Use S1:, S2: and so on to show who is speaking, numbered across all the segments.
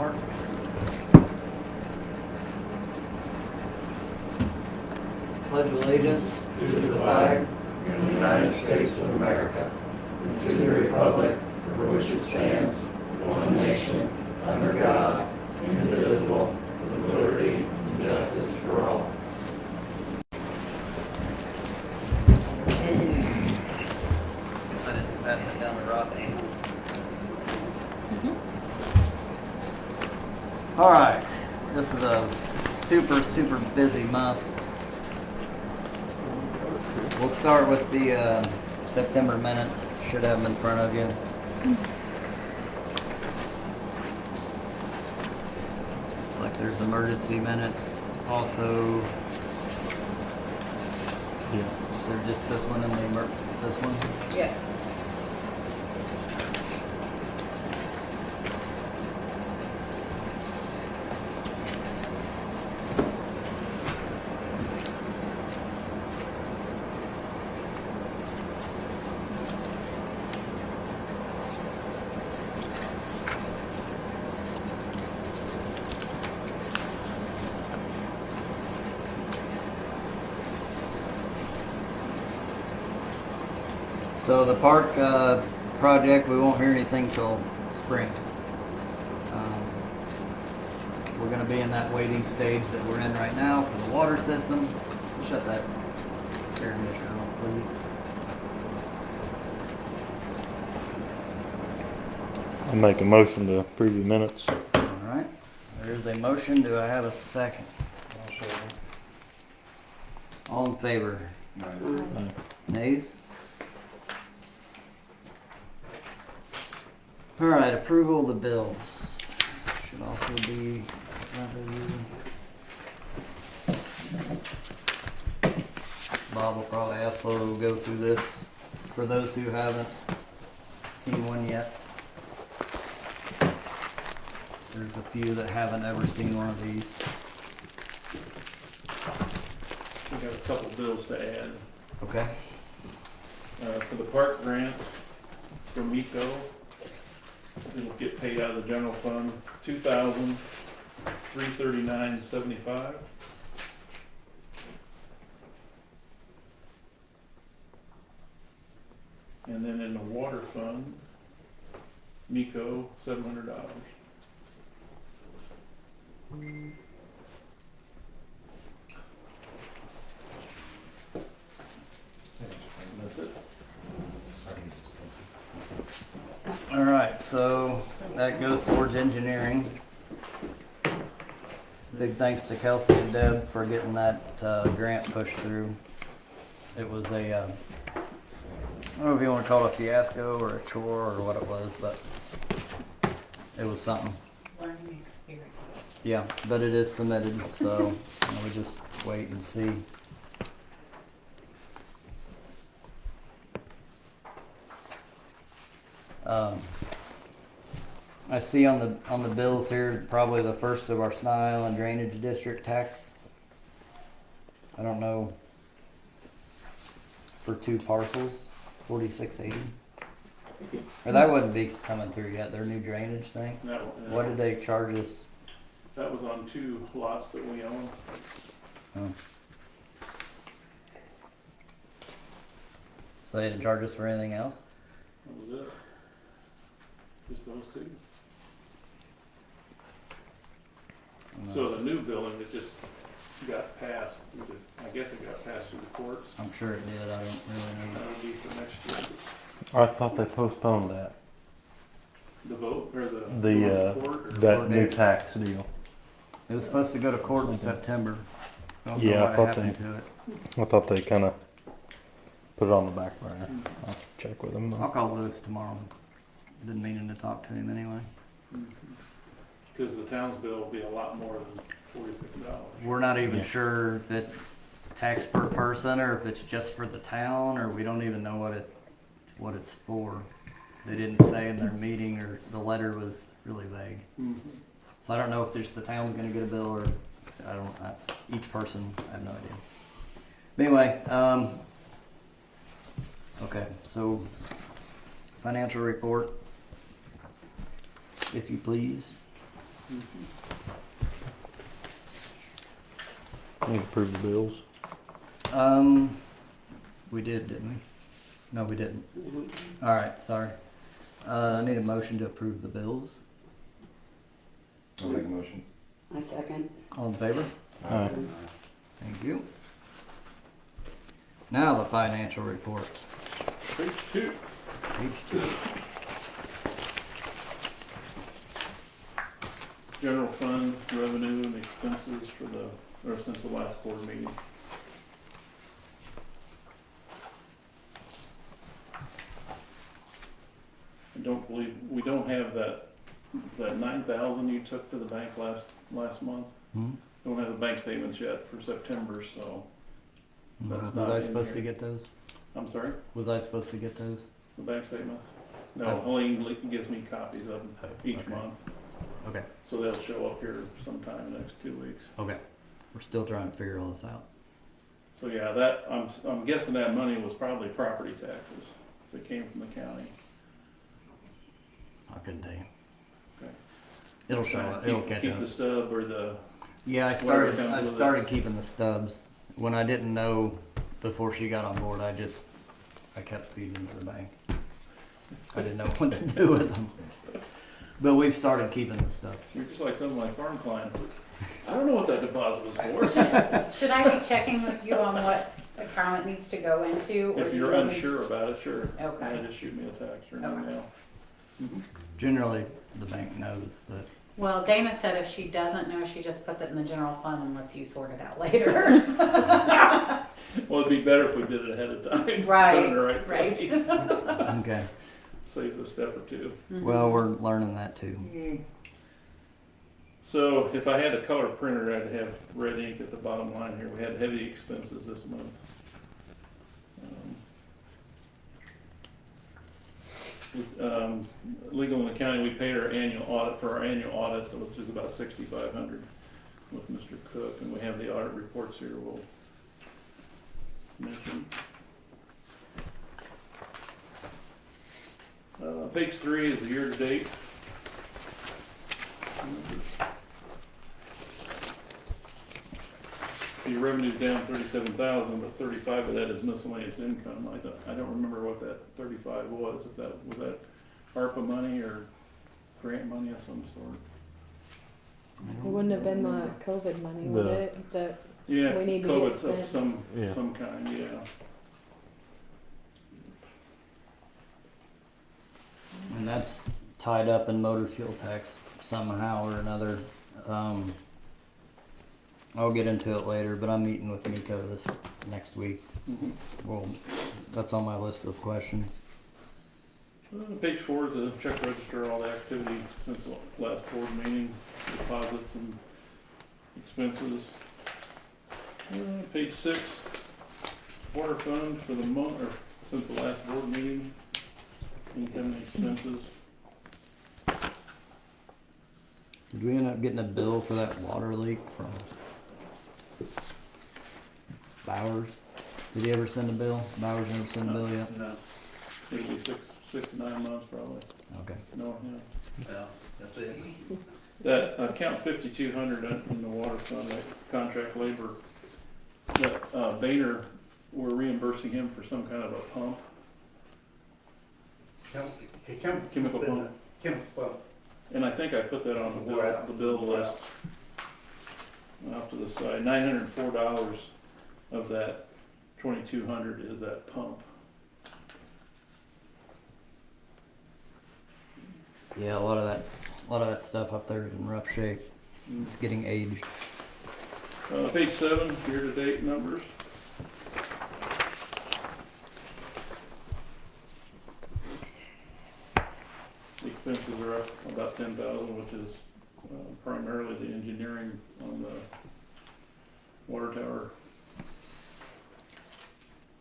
S1: Parks. Pledge allegiance
S2: To the flag of the United States of America, and to the republic for which it stands, one nation, under God, indivisible, with liberty and justice for all.
S1: I didn't pass it down to Rodney. All right, this is a super busy month. We'll start with the September minutes. Should have them in front of you. Looks like there's emergency minutes. Also, is there just this one and this one?
S3: Yeah.
S1: So the park project, we won't hear anything till spring. We're going to be in that waiting stage that we're in right now for the water system. Shut that air conditioner off, please.
S4: I make a motion to approve the minutes.
S1: All right. There's a motion. Do I have a second? All in favor? Nays? All right, approval of the bills. Should also be in front of you. Bob will probably ask Lola to go through this for those who haven't seen one yet. There's a few that haven't ever seen one of these.
S5: We got a couple bills to add.
S1: Okay.
S5: For the park grant for MECO, it'll get paid out of the general fund, $2,339.75. And then in the water fund, MECO, $700. That's it.
S1: All right, so that goes towards engineering. Big thanks to Kelsey and Deb for getting that grant pushed through. It was a, I don't know if you want to call it a fiasco or a chore or what it was, but it was something.
S3: Learning experience.
S1: Yeah, but it is submitted, so we just wait and see. I see on the bills here probably the first of our Sny Island Drainage District tax. I don't know, for 2 parcels, $46.80. Or that wouldn't be coming through yet. Their new drainage thing. What did they charge us?
S5: That was on 2 lots that we own.
S1: Oh. So they didn't charge us for anything else?
S5: That was it. Just those 2. So the new building that just got passed, I guess it got passed through the courts.
S1: I'm sure it did. I don't really know.
S5: That'll be for next year.
S4: I thought they postponed that.
S5: The vote, or the court, or
S4: That new tax deal.
S1: It was supposed to go to court in September. I don't know
S4: Yeah, I
S1: what
S4: thought
S1: happened to it.
S4: I thought they kind of put it on the back burner. I'll check with them.
S1: I'll call Lewis tomorrow. Didn't mean to talk to him anyway.
S5: because the town's bill will be a lot more than $46.
S1: We're not even
S4: Yeah.
S1: sure if it's tax per person or if it's just for the town, or we don't even know what it's for. They didn't say in their meeting, or the letter was really vague.
S5: Mhm.
S1: So I don't know if just the town's gonna get a bill, or each person, I have no idea. But anyway, okay, so financial report, if you please.
S4: Need to approve the bills.
S1: We did, didn't we? No, we didn't. All right, sorry. I need a motion to approve the bills.
S2: I'll make a motion.
S3: I second.
S1: All in favor?
S4: Alright.
S1: Thank you. Now the financial report,
S5: Page 2.
S1: page 2.
S5: General fund revenue and expenses for the, or since the last board meeting. I don't believe, we don't have that 9,000 you took to the bank last month.
S1: Hmm?
S5: Don't have the bank statements yet for September, so, That's
S1: Was
S5: not
S1: I
S5: in
S1: supposed to
S5: here.
S1: get those?
S5: I'm sorry,
S1: Was I supposed to get those?
S5: the bank statements? No,
S1: Oh.
S5: Helene gives me copies of them each
S1: Okay.
S5: month,
S1: Okay,
S5: so they'll show up here sometime in the next 2 weeks.
S1: okay. We're still trying to figure all this out.
S5: So yeah, that, I'm guessing that money was probably property taxes that came from the county.
S1: I couldn't tell you.
S5: Okay.
S1: It'll show up, it'll catch
S5: Keep the
S1: up.
S5: stub or the,
S1: Yeah,
S5: whatever comes
S1: I
S5: with it.
S1: started keeping the stubs. When I didn't know before she got on board, I kept feeding them to the bank. I didn't know what to do with them. But we've started keeping the stuff.
S5: you're just like some of my farm clients. I don't know what that deposit was for.
S6: Should I be checking with you on what account it needs to go into? or
S5: If
S6: do you
S5: you're
S6: want me-
S5: unsure about it, sure.
S6: Okay.
S5: Just shoot me a text or an
S6: Okay.
S5: email.
S1: Generally, the bank knows, but
S6: Well, Dana said if she doesn't know, she just puts it in the general fund and lets you sort it out later.
S5: Well, it'd be better if we did it ahead of time. Put it in the
S6: Right,
S5: right place.
S1: okay.
S5: Saves a step or two.
S1: Well, we're learning that too.
S5: So if I had a color printer, I'd have red ink at the bottom line here. We had heavy expenses this month. Legal and accounting, we paid our annual audit for our annual audit, which is about $6,500 with Mr. Cook, and we have the audit reports here we'll mention. Page 3 is the year-to-date. Your revenue's down 37,000, but 35 of that is miscellaneous income. I don't remember what that 35 was. If that was that ARPA money or grant money of some sort.
S7: It wouldn't have been the COVID money, would
S4: The-
S7: it? That
S5: Yeah,
S7: We need to
S5: COVID's
S7: get
S5: of
S7: spent.
S4: Yeah.
S5: some kind. Yeah.
S1: And that's tied up in motor fuel tax somehow or another. I'll get into it later, but I'm meeting with Miko this next week. Well, that's on my list of questions.
S5: Page 4 is a check register, all the activity since the last board meeting, deposits and expenses. Page 6, water fund for the month, or since the last board meeting, income and expenses.
S1: Did we end up getting a bill for that water leak from Bowers? Did he ever send a bill? Bowers never sent a bill yet?
S2: No.
S5: It'll be 6 to 9 months probably.
S1: Okay.
S5: No, yeah.
S2: Yeah, that's it.
S5: That account 5200 in the water fund, that contract labor, that Boehner, we're reimbursing him for some kind of a pump, chemical pump.
S2: Well,
S5: And I think I put that on the bill list off to the side. $904 of that 2200 is that pump.
S1: Yeah, a lot of that stuff up there is in rough shape. It's getting aged.
S5: Page 7, year-to-date numbers. The expenses are up about 10,000, which is primarily the engineering on the water tower,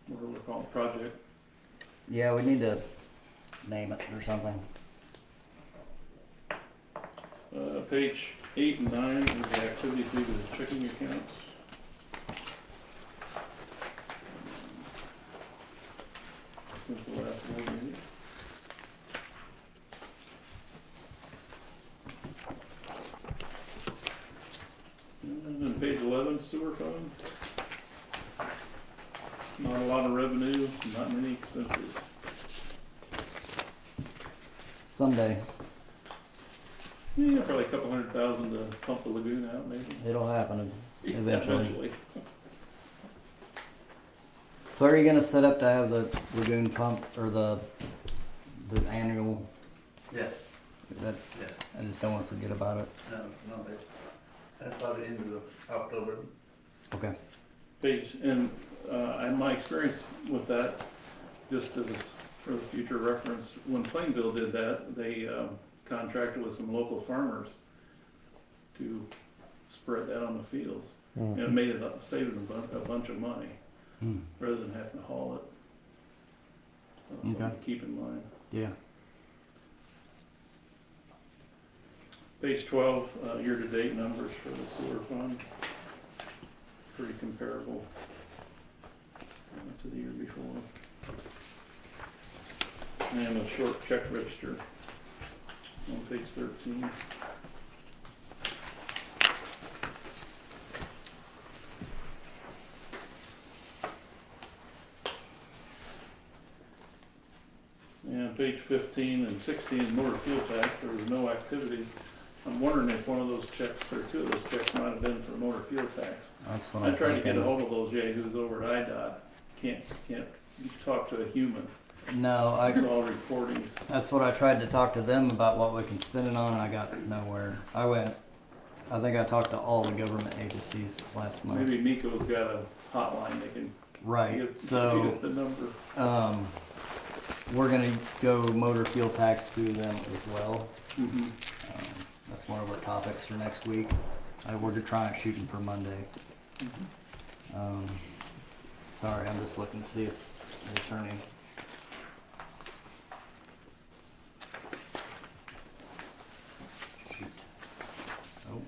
S5: whatever we call it, project.
S1: Yeah, we need to name it or something.
S5: Page 8 and 9 is the activity through the checking accounts. Since the last board meeting. 11 sewer fund. Not a lot of revenue, not many expenses.
S1: Someday
S5: Yeah, probably a couple $100,000 to pump the lagoon out, maybe.
S1: it'll happen eventually.
S5: Eventually.
S1: So are you gonna set up to have the lagoon pump or the annual?
S2: Yeah,
S1: That
S2: yeah.
S1: I just don't want to forget about it.
S2: No, that's probably into October.
S1: Okay.
S5: Page, and in my experience with that, just as for the future reference, when Plainville did that, they contracted with some local farmers to spread that on the fields. And it made it saved them a bunch of money
S1: Hmm.
S5: rather than having to haul it. So something
S1: Okay.
S5: to keep in mind.
S1: Yeah.
S5: Page 12, year-to-date numbers for the sewer fund. Pretty comparable to the year before. And a short check register on page 13. And page 15 and 16, motor fuel tax, there was no activity. I'm wondering if one of those checks, or two of those checks might have been for motor fuel tax.
S1: That's what
S5: I
S1: I'm
S5: tried to get
S1: thinking.
S5: a hold of those yahoos over at IDOT. Can't talk to a human.
S1: No,
S5: It's all recordings.
S1: that's what I tried to talk to them about what we can spend it on, and I got nowhere. I think I talked to all the government agencies last month.
S5: Maybe Nico's got a hotline they can
S1: Right.
S5: give
S1: So
S5: you the number.
S1: we're gonna go motor fuel tax through them as well.
S5: Mhm.
S1: That's one of our topics for next week. We're just shooting for Monday. Sorry, I'm just looking to see if the attorney. Shoot. Oh,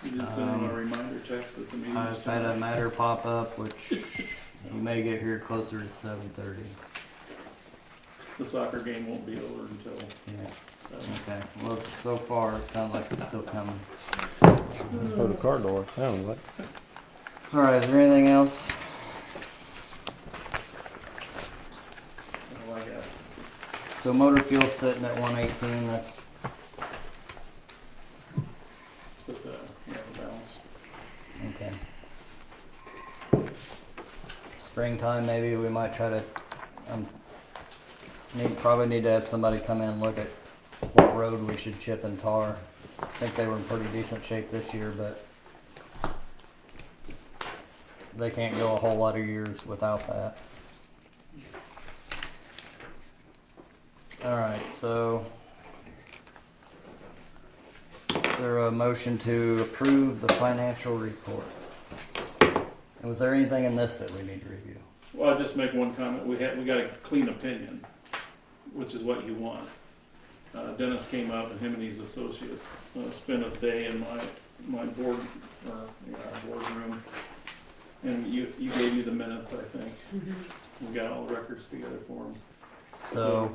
S5: You just send them a reminder text at the meeting.
S1: I've had a matter pop up, which you may get here closer to 7:30.
S5: The soccer game won't be over until
S1: Yeah.
S5: 7.
S1: Okay. Well, so far it sounds like it's still coming.
S4: Oh, the car door. Sounds like.
S1: All right. Is there anything else?
S5: Oh, I got
S1: So motor fuel's sitting at 118. That's
S5: put the balance.
S1: okay. Springtime, maybe we might try to. Probably need to have somebody come in and look at what road we should chip and tar. I think they were in pretty decent shape this year, but they can't go a whole lot of years without that. All right, so is there a motion to approve the financial report? And was there anything in this that we need to review?
S5: Well, I'll just make one comment. We got a clean opinion, which is what you want. Dennis came up and him and his associates spent a day in my board boardroom, and you gave me the minutes. I think we got all the records together for them.
S1: So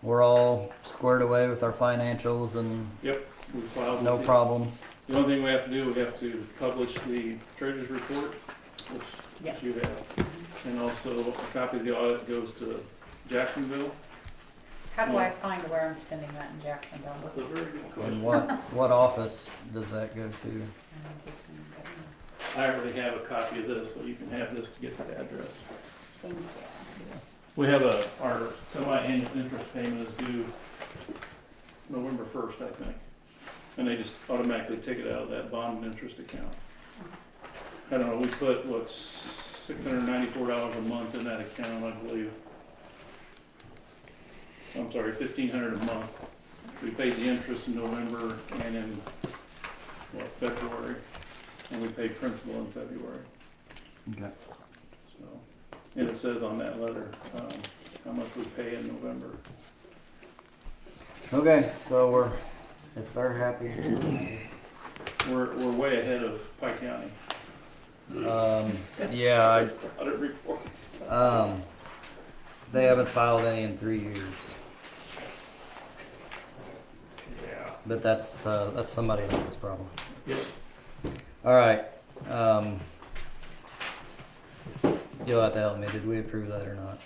S1: we're all squared away with our financials and
S5: Yep, we filed.
S1: no
S5: with the-
S1: problems.
S5: The only thing we have to do, we have to publish the treasurer's report, which you have, and also a copy of the audit goes to Jacksonville.
S6: How do I find where I'm sending that in Jacksonville?
S5: That's a very good
S1: And
S5: question.
S1: what office does that go to?
S5: I already have a copy of this, so you can have this to get to the address.
S6: Thank you.
S5: We have our semi-annual interest payment is due November 1st, I think. And they just automatically take it out of that bond and interest account. I don't know, we put, $694 a month in that account, I believe. I'm sorry, $1,500 a month. We paid the interest in November and in, February. And we paid principal in February,
S1: Okay.
S5: so. And it says on that letter, how much we pay in November.
S1: Okay, so if they're happy.
S5: We're way ahead of Pike County.
S1: Yeah,
S5: Audit reports.
S1: they haven't filed any in 3 years,
S5: Yeah.
S1: but that's somebody else's problem.
S5: Yep.
S1: All right. You'll have to help me. Did we approve that or not?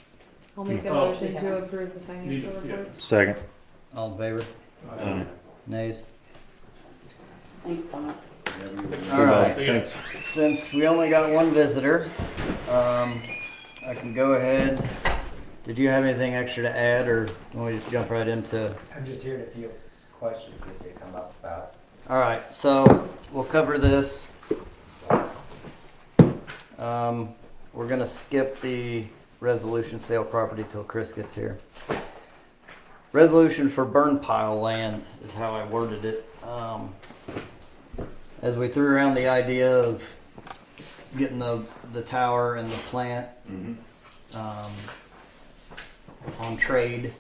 S7: I'll make a
S5: Oh.
S7: motion to approve the financial
S5: Yeah.
S7: report.
S4: Second.
S1: All in favor?
S4: Aye.
S1: Nays?
S6: Thanks, Bob.
S1: All right.
S5: Thanks.
S1: Since we only got one visitor, I can go ahead. Did you have anything extra to add, or can we just jump right into?
S3: I'm just here to field questions if they come up about.
S1: All right, so we'll cover this. We're gonna skip the resolution sale property till Chris gets here. Resolution for burn pile land is how I worded it. As we threw around the idea of getting the tower and the plant on trade, it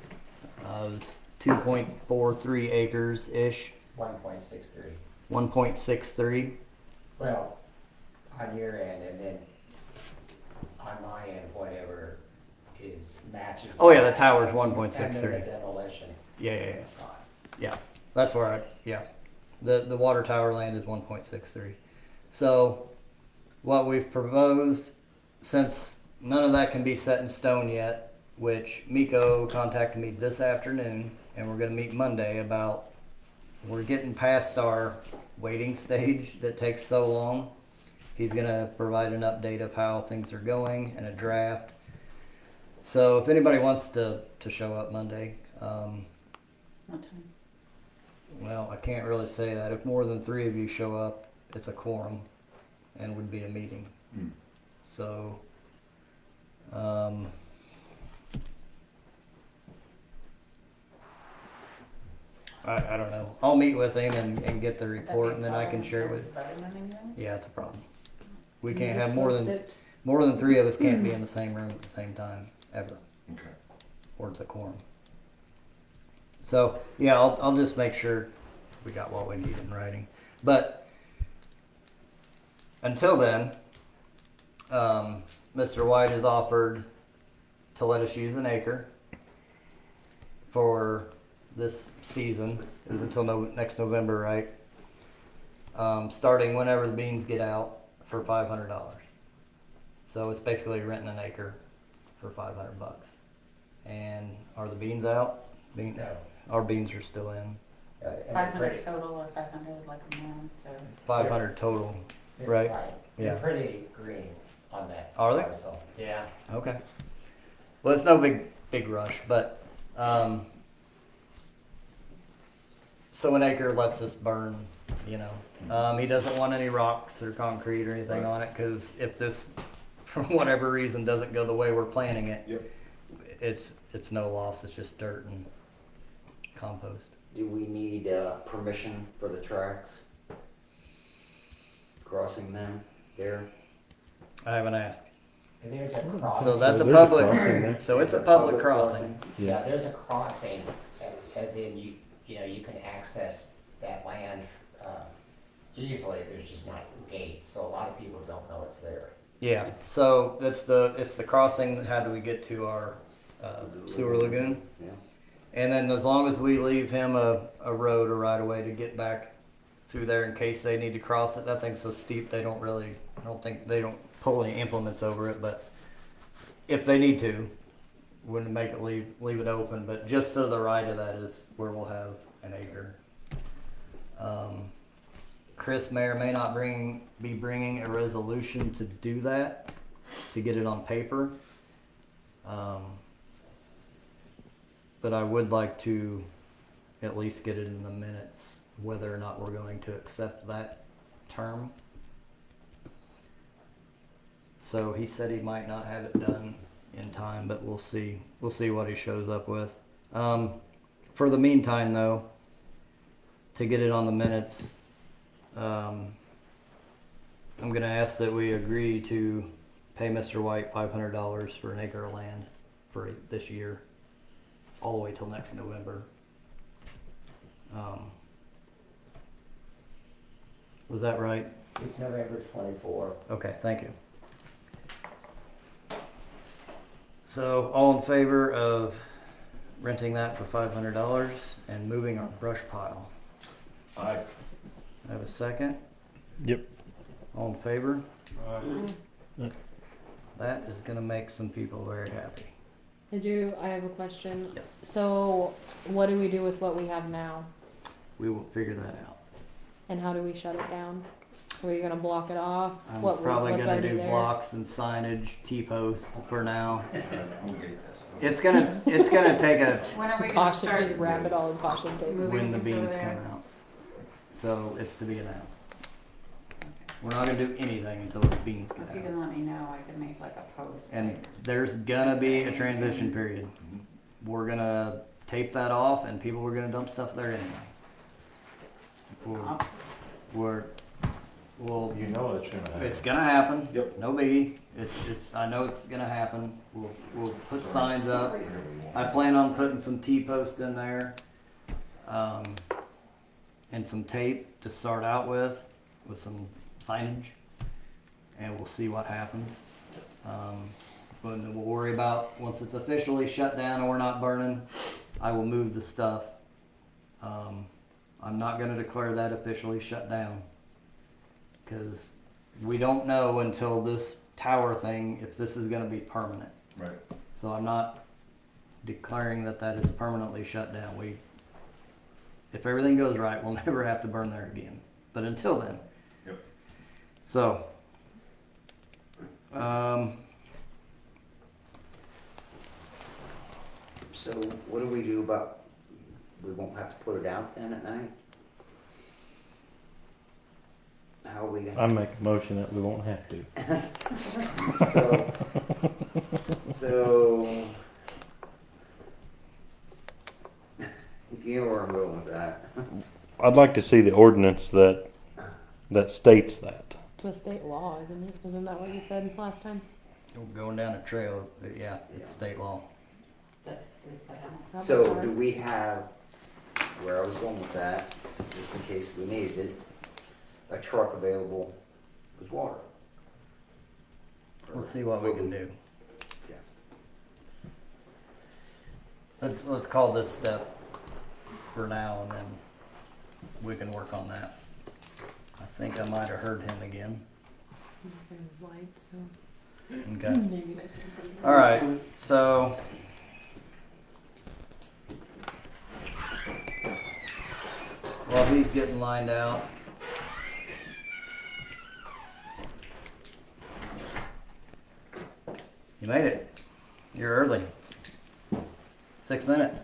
S1: was 2.43 acres ish,
S3: 1.63.
S1: 1.63.
S3: Well, on your end, and then on my end, whatever is matches.
S1: Oh, yeah, the
S3: that.
S1: tower's
S3: And
S1: 1.63.
S3: then the demolition
S1: Yeah.
S3: cost.
S1: Yeah, that's where the water tower land is 1.63. So what we've proposed, since none of that can be set in stone yet, which Miko contacted me this afternoon, and we're going to meet Monday about, we're getting past our waiting stage that takes so long. He's going to provide an update of how things are going and a draft. So if anybody wants to show up Monday,
S6: What time?
S1: well, I can't really say that. If more than 3 of you show up, it's a quorum and would be a meeting. So, I don't know. I'll meet with him and get the report, and then I can share it with. Yeah, it's a problem. We can't have more
S7: Post
S1: than
S7: it.
S1: 3 of us can't be in the same room at the same time ever,
S2: Okay.
S1: or it's a quorum. So yeah, I'll just make sure we got what we need in writing. But until then, Mr. White has offered to let us use an acre for this season. Is until next November, right? Starting whenever the beans get out for $500. So it's basically renting an acre for $500. And are the beans out?
S3: No.
S1: Our beans are still in.
S3: And they're
S6: 500
S3: pretty-
S6: total or 500 like a month or?
S1: 500 total.
S3: they're-
S1: Right.
S3: They're
S1: Yeah.
S3: pretty green on that.
S1: Are they?
S3: parcel. Yeah.
S1: Okay. Well, it's no big rush, but so an acre lets us burn, you know. He doesn't want any rocks or concrete or anything on it, because if this, for whatever reason, doesn't go the way we're planning it,
S2: Yep.
S1: it's no loss. It's just dirt and compost.
S8: Do we need permission for the tracks? Crossing them there?
S1: I haven't asked.
S3: And there's a crossing.
S1: So that's a
S4: there's a crossing
S1: public.
S4: there.
S1: So it's a public crossing.
S3: Yeah, there's a crossing, as in you know, you can access that land easily. There's just not gates, so a lot of people don't know it's there.
S1: Yeah. So it's the crossing. How do we get to our sewer lagoon?
S8: Yeah.
S1: And then as long as we leave him a road or right of way to get back through there in case they need to cross it. That thing's so steep I don't think they don't pull any implements over it, but if they need to, wouldn't make it leave it open. But just to the right of that is where we'll have an acre. Chris may or may not be bringing a resolution to do that, to get it on paper. But I would like to at least get it in the minutes, whether or not we're going to accept that term. So he said he might not have it done in time, but we'll see. We'll see what he shows up with. For the meantime, though, to get it on the minutes, I'm going to ask that we agree to pay Mr. White $500 for an acre of land for this year, all the way till next November. Was that right?
S3: It's November 24.
S1: Okay, thank you. So, all in favor of renting that for $500 and moving our brush pile?
S2: Aye.
S1: I have a second.
S4: Yep.
S1: All in favor?
S7: Mm.
S1: That is gonna make some people very happy.
S7: I have a question.
S1: Yes.
S7: So, what do we do with what we have now?
S1: We will figure that out.
S7: And how do we shut it down? Are you gonna block it off?
S1: I'm
S7: What
S1: probably
S7: what's
S1: gonna
S7: already
S1: do
S7: there?
S1: blocks and signage, T-posts for now. It's gonna take a,
S6: When are we gonna
S7: Caution,
S6: start?
S7: just wrap it all in caution tape.
S6: Moving
S1: when the
S6: things over
S1: beans come
S6: there?
S1: out. So it's to be announced. We're not gonna do anything until the beans
S6: If
S1: get
S6: you
S1: out.
S6: can let me know, I can make like a post.
S1: And
S6: like-
S1: there's gonna be a transition period. We're gonna tape that off and people are gonna dump stuff there anyway. We'll,
S4: You know it's gonna happen.
S1: it's gonna happen.
S4: Yep.
S1: No biggie. I know it's gonna happen. We'll put signs up. I plan on putting some T-posts in there, and some tape to start out with some signage, and we'll see what happens. But then we'll worry about, once it's officially shut down and we're not burning, I will move the stuff. I'm not gonna declare that officially shut down, because we don't know until this tower thing, if this is gonna be permanent.
S4: Right.
S1: So I'm not declaring that that is permanently shut down. If everything goes right, we'll never have to burn there again. But until then.
S4: Yep.
S1: So,
S8: So what do we do about, we won't have to put it out then at night? How are we
S4: I
S8: gonna?
S4: make a motion that we won't have to.
S8: So, you know where I'm going with that.
S4: I'd like to see the ordinance that states that.
S7: It's a state law, isn't it? Isn't that what you said last time?
S1: going down a trail, yeah, it's state law.
S6: That has to be put out.
S7: That'd
S8: So
S7: be hard.
S8: do we have, where I was going with that, just in case we needed it, a truck available with water?
S1: We'll see what we can do.
S8: Yeah.
S1: Let's call this step for now, and then we can work on that. I think I might have heard him again.
S7: My friend was white, so
S1: Okay.
S7: maybe that's something.
S1: All right. So while he's getting lined out, you made it. You're early. 6 minutes.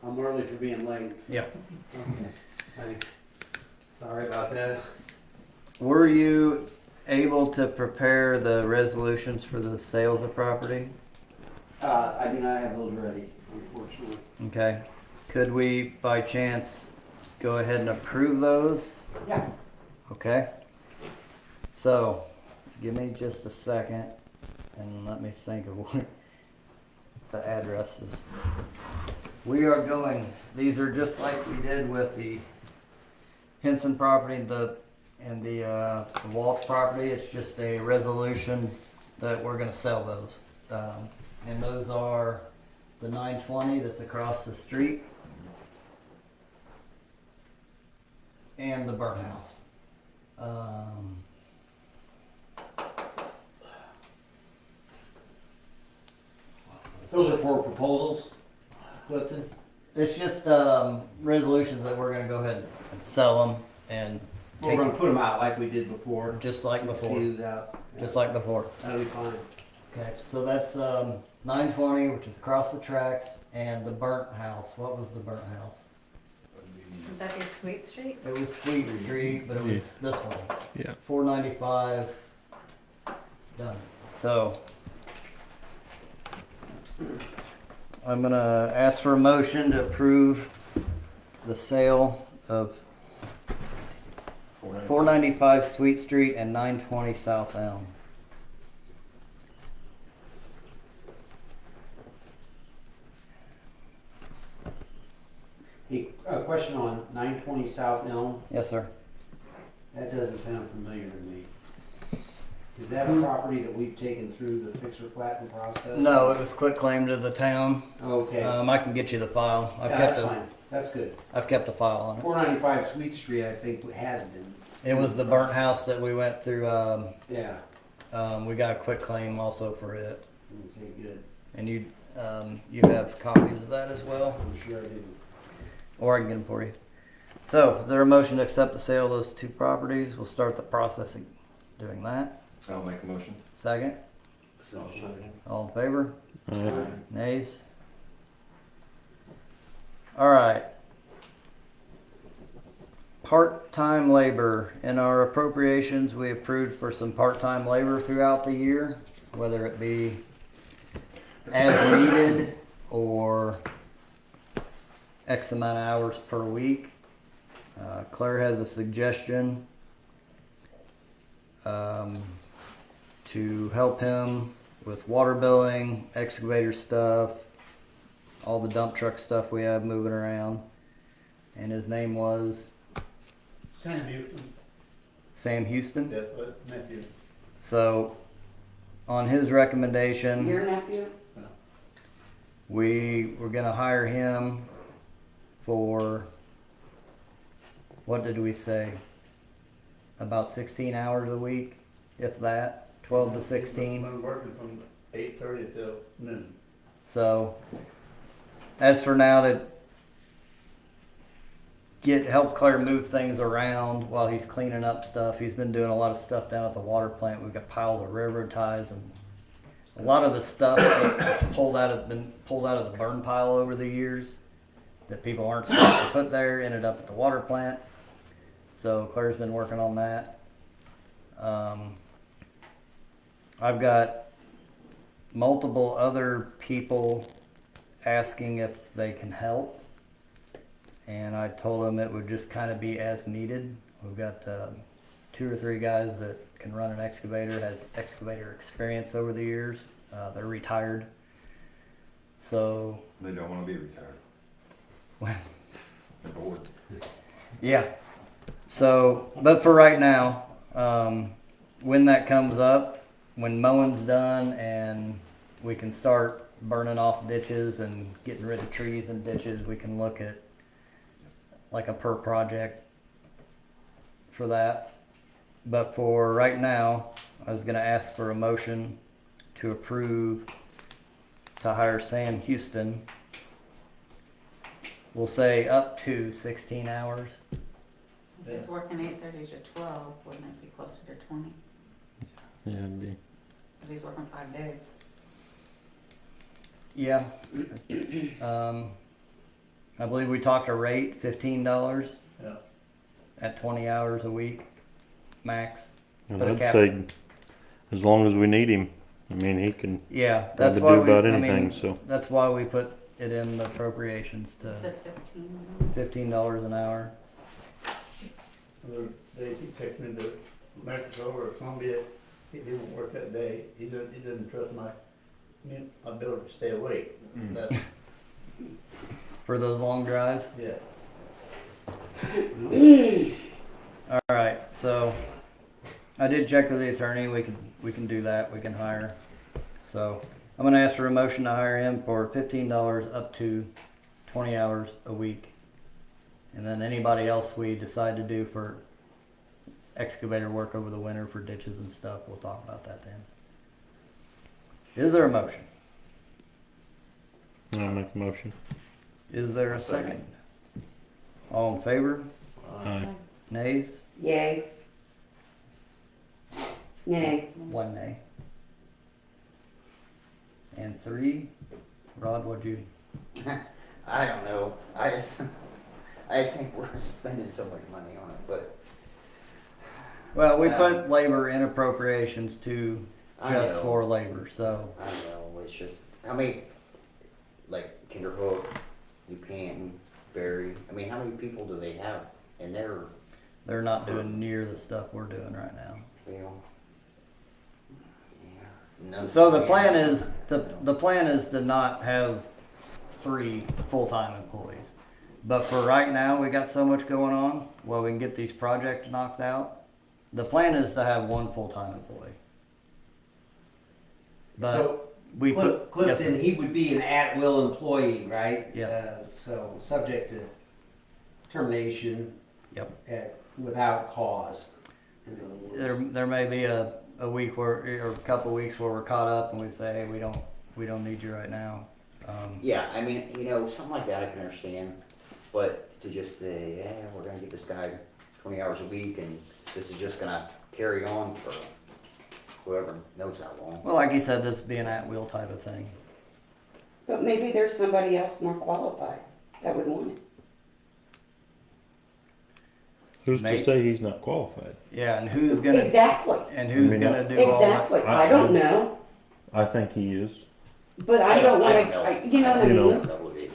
S9: I'm early for being late.
S1: Yep.
S9: Okay, thanks. Sorry about that.
S1: Were you able to prepare the resolutions for the sales of property?
S9: I do not have those ready, unfortunately.
S1: Okay. Could we, by chance, go ahead and approve those?
S9: Yeah.
S1: Okay. So, give me just a second and let me think of what the address is. We are going, these are just like we did with the Henson property and the Walsh property. It's just a resolution that we're gonna sell those. And those are the 920 that's across the street and the burnt house.
S9: Those are for proposals, Clifton?
S1: It's just resolutions that we're gonna go ahead and sell them and
S9: We're
S1: take
S9: gonna put them out like we did before.
S1: just like before.
S9: See who's out.
S1: Just like before.
S9: That'll be fine.
S1: Okay, so that's 920, which is across the tracks, and the burnt house. What was the burnt house?
S6: Would that be Sweet Street?
S1: It was Sweet Street, but it was this one.
S4: Yeah.
S1: 495. Done. So I'm gonna ask for a motion to approve the sale of 495 Sweet Street and 920 South Elm.
S9: Hey, a question on 920 South Elm.
S1: Yes, sir.
S9: That doesn't sound familiar to me. Is that a property that we've taken through the fixer flattening process?
S1: No, it was quit claim to the town.
S9: Okay.
S1: I can get you the file. I've
S9: Yeah,
S1: kept
S9: that's
S1: a
S9: fine. That's good.
S1: I've kept a file on it.
S9: 495 Sweet Street, I think, has been.
S1: It was the burnt house that we went through.
S9: Yeah.
S1: We got a quick claim also for it,
S9: Okay, good.
S1: and you have copies of that as well,
S9: I'm sure I do.
S1: or I can get them for you. So, is there a motion to accept the sale of those two properties? We'll start the process of doing that.
S2: I'll make a motion.
S1: Second, all in favor?
S4: Alright.
S1: Nays? All right. Part-time labor. In our appropriations, we approved for some part-time labor throughout the year, whether it be as needed or X amount of hours per week. Claire has a suggestion to help him with water billing, excavator stuff, all the dump truck stuff we have moving around. And his name was
S10: Sam Houston,
S1: Sam Houston.
S10: that's what Matthew.
S1: So, on his recommendation,
S6: Your nephew?
S1: we were gonna hire him for, what did we say? About 16 hours a week, if that, 12 to 16.
S10: Been working from 8:30 till noon.
S1: So, as for now, to help Claire move things around while he's cleaning up stuff. He's been doing a lot of stuff down at the water plant. We've got piles of railroad ties, and a lot of the stuff that's been pulled out of the burn pile over the years that people aren't supposed to put there ended up at the water plant. So Claire's been working on that. I've got multiple other people asking if they can help, and I told them it would just kind of be as needed. We've got 2 or 3 guys that can run an excavator, has excavator experience over the years. They're retired, so
S2: They don't want to be retired. They're bored.
S1: yeah. So, but for right now, when that comes up, when mowing's done and we can start burning off ditches and getting rid of trees and ditches, we can look at like a per project for that. But for right now, I was gonna ask for a motion to approve to hire Sam Houston. We'll say up to 16 hours.
S6: If he's working 8:30 to 12, wouldn't it be closer to 20?
S4: Yeah, it'd be.
S6: If he's working 5 days.
S1: Yeah. I believe we talked a rate, $15
S10: Yeah.
S1: at 20 hours a week, max.
S4: And
S1: Put a
S4: I'd
S1: cap-
S4: say as long as we need him. I mean, he can
S1: Yeah, that's
S4: probably
S1: why
S4: do
S1: we,
S4: about
S1: I
S4: anything.
S1: mean,
S4: So
S1: that's why we put it in the appropriations
S6: You
S1: to
S6: said 15.
S1: $15 an hour.
S10: They text me to Mexico or Colombia, he won't work that day, he doesn't trust my ability to stay awake. That's,
S1: For those long drives.
S10: yeah.
S1: All right, so I did check with the attorney. We can do that. We can hire. So I'm gonna ask for a motion to hire him for $15 up to 20 hours a week, and then anybody else we decide to do for excavator work over the winter for ditches and stuff, we'll talk about that then. Is there a motion?
S4: I'll make a motion.
S1: Is there a second? All in favor?
S4: Aye.
S1: Nays?
S11: Yay. Nay.
S1: 1 nay. And 3? Rod, what'd you?
S8: I don't know. I just think we're spending so much money on it, but
S1: Well, we put labor in appropriations to
S8: I
S1: just
S8: know.
S1: for labor, so
S8: I don't know. It's just how many, like Kinderhook, New Canton, Barry. I mean, how many people do they have in their
S1: they're not doing near the stuff we're doing right now.
S8: well? Yeah. None
S1: So the
S8: yeah.
S1: plan is the plan is to not have 3 full-time employees. But for right now, we got so much going on. While we can get these projects knocked out, the plan is to have 1 full-time employee. But
S9: So,
S1: we put yes,
S9: Clifton,
S1: sir.
S9: he would be an at-will employee, right?
S1: Yes.
S9: So subject to termination.
S1: Yep.
S9: Without cause. In other words.
S1: There may be a week where, or a couple weeks where we're caught up and we say, hey, we don't need you right now.
S8: Yeah, I mean, something like that I can understand, but to just say, yeah, we're gonna give this guy 20 hours a week and this is just gonna carry on for whoever knows how long.
S1: Well, like you said, this would be an at-will type of thing.
S11: But maybe there's somebody else more qualified that would want it.
S4: Who's
S1: Mate.
S4: to say he's not qualified?
S1: Yeah, and who's gonna
S11: Exactly.
S1: and who's
S4: I mean,
S1: gonna do all that?
S11: Exactly. I don't know,
S4: I think he is.
S11: but I don't
S8: I
S11: want
S8: don't
S11: to.
S8: know.
S11: You know what I
S4: You know.
S11: mean?
S8: That would be-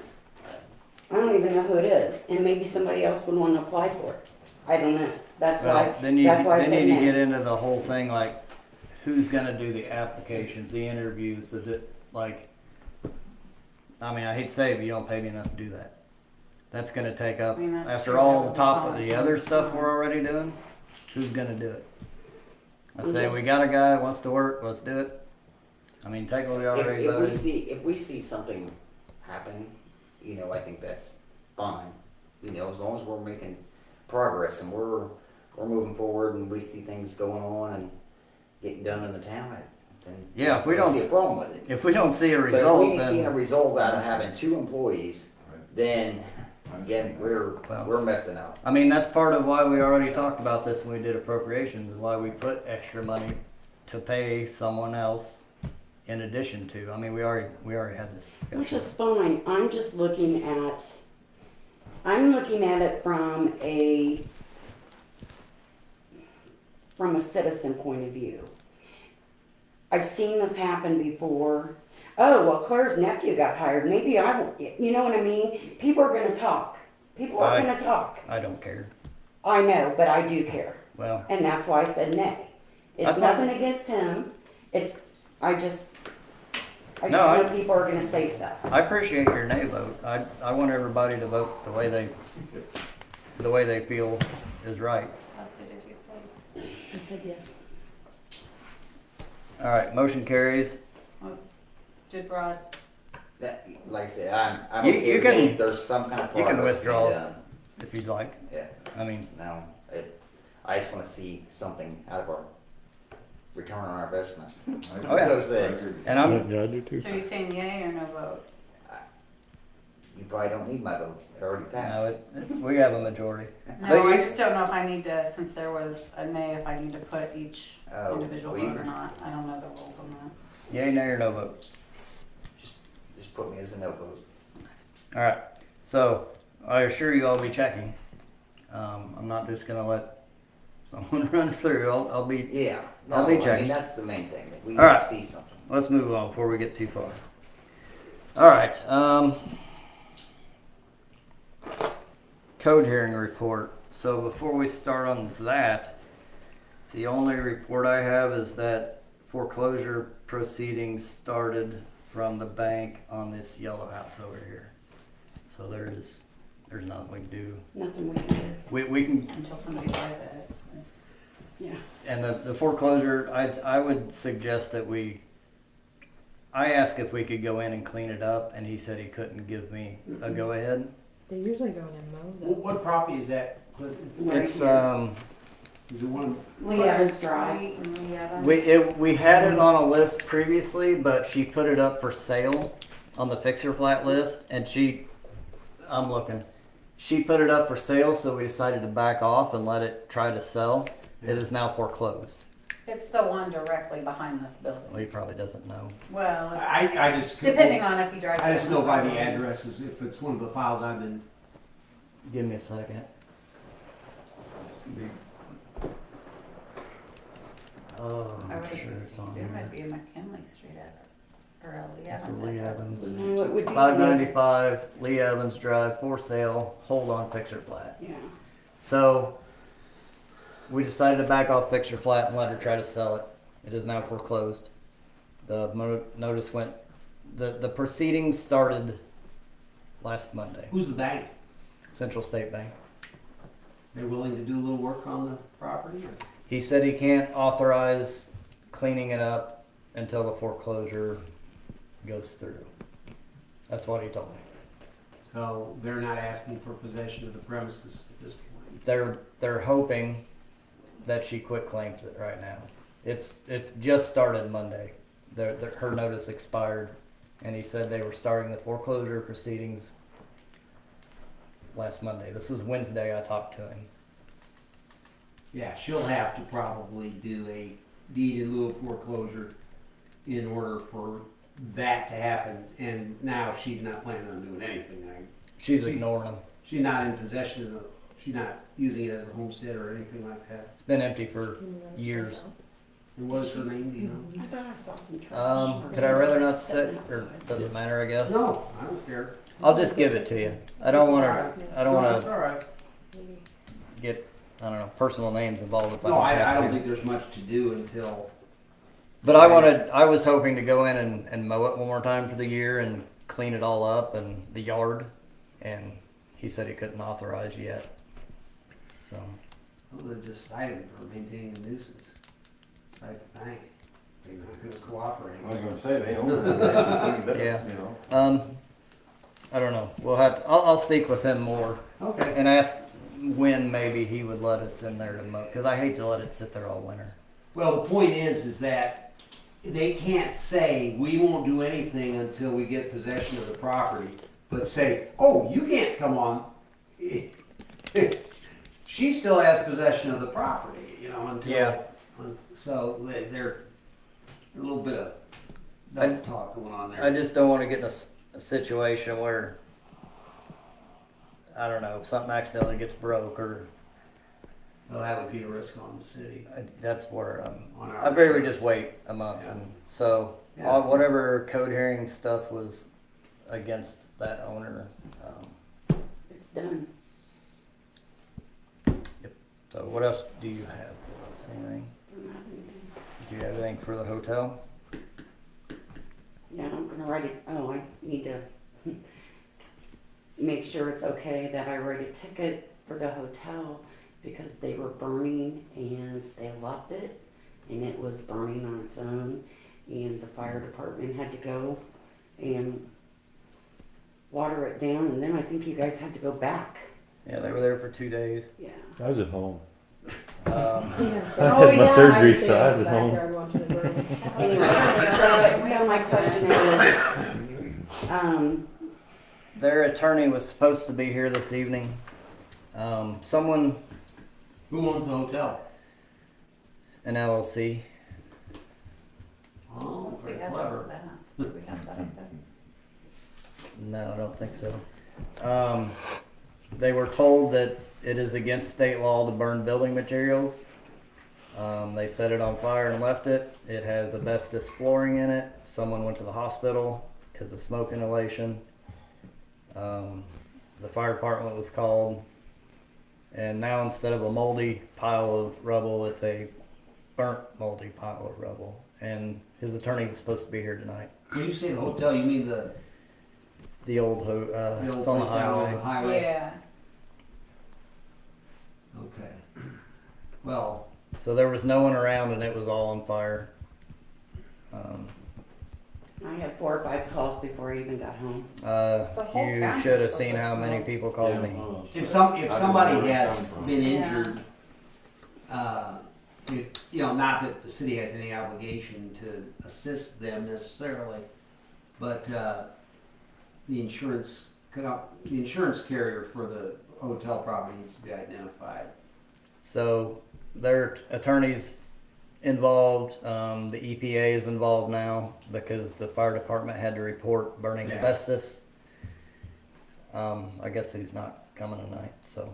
S11: I don't even know who it is, and maybe somebody else would want to apply for it. I don't know. That's
S1: Well,
S11: why.
S1: then you
S11: that's why I
S1: then
S11: said
S1: you
S11: no.
S1: get into the whole thing like who's gonna do the applications, the interviews, like. I mean, I hate to say it, but you don't pay me enough to do that. That's gonna take up
S6: I mean, that's
S1: after
S6: true.
S1: all the top of
S6: College
S1: the other
S6: time.
S1: stuff we're already doing. Who's gonna do it? I
S11: I'm
S1: say
S11: just-
S1: we got a guy that wants to work. Let's do it. I mean, technically already
S8: If we
S1: voted.
S8: see something happening, I think that's fine. As long as we're making progress and we're moving forward and we see things going on and getting done in the town, then
S1: Yeah, if we
S8: I don't
S1: don't
S8: see a problem with it.
S1: If we don't see a
S8: But if we
S1: result,
S8: ain't seeing a
S1: then
S8: result out of having 2 employees, then again we're messing up.
S1: I mean that's part of why we already talked about this when we did appropriations, and why we put extra money to pay someone else in addition to. I mean, we already had this discussion.
S11: Which is fine. I'm just looking at. I'm looking at it from a citizen point of view. I've seen this happen before. Oh, well, Claire's nephew got hired. Maybe I won't. You know what I mean? People are going to talk. People are going to talk.
S1: I don't care.
S11: I know, but I do care.
S1: Well,
S11: And that's why I said nay. It's
S1: That's
S11: nothing
S1: fine.
S11: against him. I just
S1: No,
S11: know people are going to say stuff.
S1: I appreciate your nay vote. I want everybody to vote the way they feel is right.
S6: Leslie, did you say?
S7: I said yes.
S1: All right, motion carries.
S6: Did Rod?
S8: That, like I said, I'm
S1: You-
S8: okay
S1: you
S8: with
S1: can-
S8: it if there's some kind of
S1: you can
S8: progress
S1: withdraw.
S8: being done.
S1: If you'd like.
S8: Yeah.
S1: I mean,
S8: No, I just want to see something out of our return on our investment.
S1: Oh, yeah.
S8: So said,
S1: and I'm
S4: Yeah, I do too.
S6: So are you saying yay or no vote?
S8: you probably don't need my vote. It already
S1: no,
S8: passed.
S1: we have a majority.
S6: No,
S1: But
S6: I
S1: you-
S6: just don't know if I need to, since there was a nay, if I need to put each
S8: Oh,
S6: individual
S8: well,
S6: vote or not. I don't know the rules on that.
S1: Yay, nay, or no vote.
S8: Just put me as a no vote.
S1: All right. So I assure you, I'll be checking. I'm not just gonna let someone run through. I'll be.
S8: Yeah. No,
S1: I'll be
S8: I
S1: checking.
S8: mean, that's the main thing. That we
S1: All right.
S8: see something.
S1: Let's move on before we get too far. All right. Code hearing report. So before we start on that, the only report I have is that foreclosure proceedings started from the bank on this yellow house over here. So there's nothing we can do.
S11: Nothing we can do.
S1: We can,
S6: Until somebody buys it.
S11: Yeah.
S1: and the foreclosure, I would suggest that I asked if we could go in and clean it up, and he said he couldn't give me a go ahead.
S7: They usually go in and mow
S9: What,
S7: them.
S9: what property is that, Cliff?
S11: Right
S1: It's
S11: here.
S9: Is it one?
S11: Lee Evans Drive.
S6: Sweet and Lee Evans.
S1: we had it on a list previously, but she put it up for sale on the fixer flat list, and I'm looking. She put it up for sale, so we decided to back off and let it try to sell. It is now foreclosed.
S6: It's the one directly behind this building.
S1: Well, he probably doesn't know.
S6: Well,
S9: I just.
S6: depending on if you drive.
S9: I just
S6: to
S9: know by the
S6: Monroe.
S9: addresses, if it's one of the files I've been.
S1: Give me a second. Oh,
S6: I
S1: I'm
S6: would,
S1: sure it's on
S6: there
S1: here.
S6: might be a McKinley Street address. Or a Lee
S1: It's a
S6: Evans
S1: Lee
S6: address.
S1: Evans.
S11: No, it would be.
S1: 595 Lee Evans Drive, for sale, hold on fixer flat.
S11: Yeah.
S1: So we decided to back off fixer flat and let her try to sell it. It is now foreclosed. The notice went, the proceedings started last Monday.
S9: Who's the bank?
S1: Central State Bank.
S9: They're willing to do a little work on the property? Or?
S1: He said he can't authorize cleaning it up until the foreclosure goes through. That's what he told me.
S9: So they're not asking for possession of the premises at this point.
S1: They're hoping that she quit claims it right now. It's just started Monday. Her notice expired, and he said they were starting the foreclosure proceedings last Monday. This was Wednesday I talked to him.
S9: Yeah, she'll have to probably do a deed in lieu of foreclosure in order for that to happen. And now she's not planning on doing anything.
S1: She's ignoring them.
S9: She's not in possession of, she's not using it as a homestead or anything like that.
S1: It's been empty for years.
S9: And what is her name, do you know?
S11: I thought I saw some trash.
S1: Could I rather not sit, or does it matter, I guess?
S9: No, I don't care.
S1: I'll just give it to you. I don't want to, I don't
S9: No,
S1: want
S9: that's
S1: to
S9: all right.
S1: get, I don't know, personal names involved if I
S9: No,
S1: don't
S9: I
S1: have
S9: don't
S1: to.
S9: think there's much to do until,
S1: But I was hoping to go in and mow it one more time for the year and clean it all up and the yard, and he said he couldn't authorize yet. So,
S9: well, they just cited him for maintaining a nuisance. Cite the bank. They're not gonna cooperate.
S2: I was gonna say, they own it, they should clean it
S1: Yeah.
S2: up, you know.
S1: I don't know. We'll have to, I'll speak with him more
S9: Okay.
S1: and ask when maybe he would let us in there to mow, because I hate to let it sit there all winter.
S9: Well, the point is that they can't say, we won't do anything until we get possession of the property, but say, oh, you can't come on. She still has possession of the property, you know, until.
S1: Yeah.
S9: So they're a little bit of double talk going on there.
S1: I just don't want to get in a situation where, I don't know, something accidentally gets broke or
S9: Well, that would be a risk on the city.
S1: that's where
S9: On our
S1: I figured we just wait a month.
S9: Yeah.
S1: And so
S9: Yeah.
S1: whatever code hearing stuff was against that owner.
S11: It's done.
S1: So what else do you have? Anything? Do you have anything for the hotel?
S11: Yeah, I'm gonna write it, oh, I need to make sure it's okay that I write a ticket for the hotel because they were burning and they left it and it was burning on its own and the fire department had to go and water it down and then I think you guys had to go back.
S1: Yeah, they were there for 2 days.
S11: Yeah.
S4: I was at home.
S1: Um,
S7: Oh,
S4: had my
S7: yeah,
S4: surgery,
S7: I see
S4: so I
S7: it in
S4: was
S7: the
S4: at home.
S7: backyard watching the bird.
S11: Anyway, so my question is,
S1: their attorney was supposed to be here this evening. Someone,
S9: Who owns the hotel?
S1: an LLC,
S9: Oh,
S6: What's the
S9: very
S6: address
S9: clever.
S6: of that? Do we have that?
S1: no, I don't think so. They were told that it is against state law to burn building materials. They set it on fire and left it. It has asbestos flooring in it. Someone went to the hospital because of smoke inhalation. The fire department was called. And now instead of a moldy pile of rubble, it's a burnt moldy pile of rubble. And his attorney was supposed to be here tonight.
S9: When you say the hotel, you mean
S1: The old,
S9: the old
S1: it's on the
S9: place down on the
S1: highway.
S9: highway?
S6: Yeah.
S9: Okay. Well,
S1: So there was no one around and it was all on fire.
S11: I had 4 or 5 calls before I even got home.
S6: The whole
S1: You
S6: town
S1: should have
S6: is
S1: seen how many
S6: smoke.
S1: people called me.
S9: if somebody has been
S6: Yeah.
S9: injured, you know, not that the city has any obligation to assist them necessarily, but the insurance carrier for the hotel property needs to be identified.
S1: So their attorneys involved, the EPA is involved now because the fire department had to report burning
S9: Yeah.
S1: asbestos. I guess he's not coming tonight, so.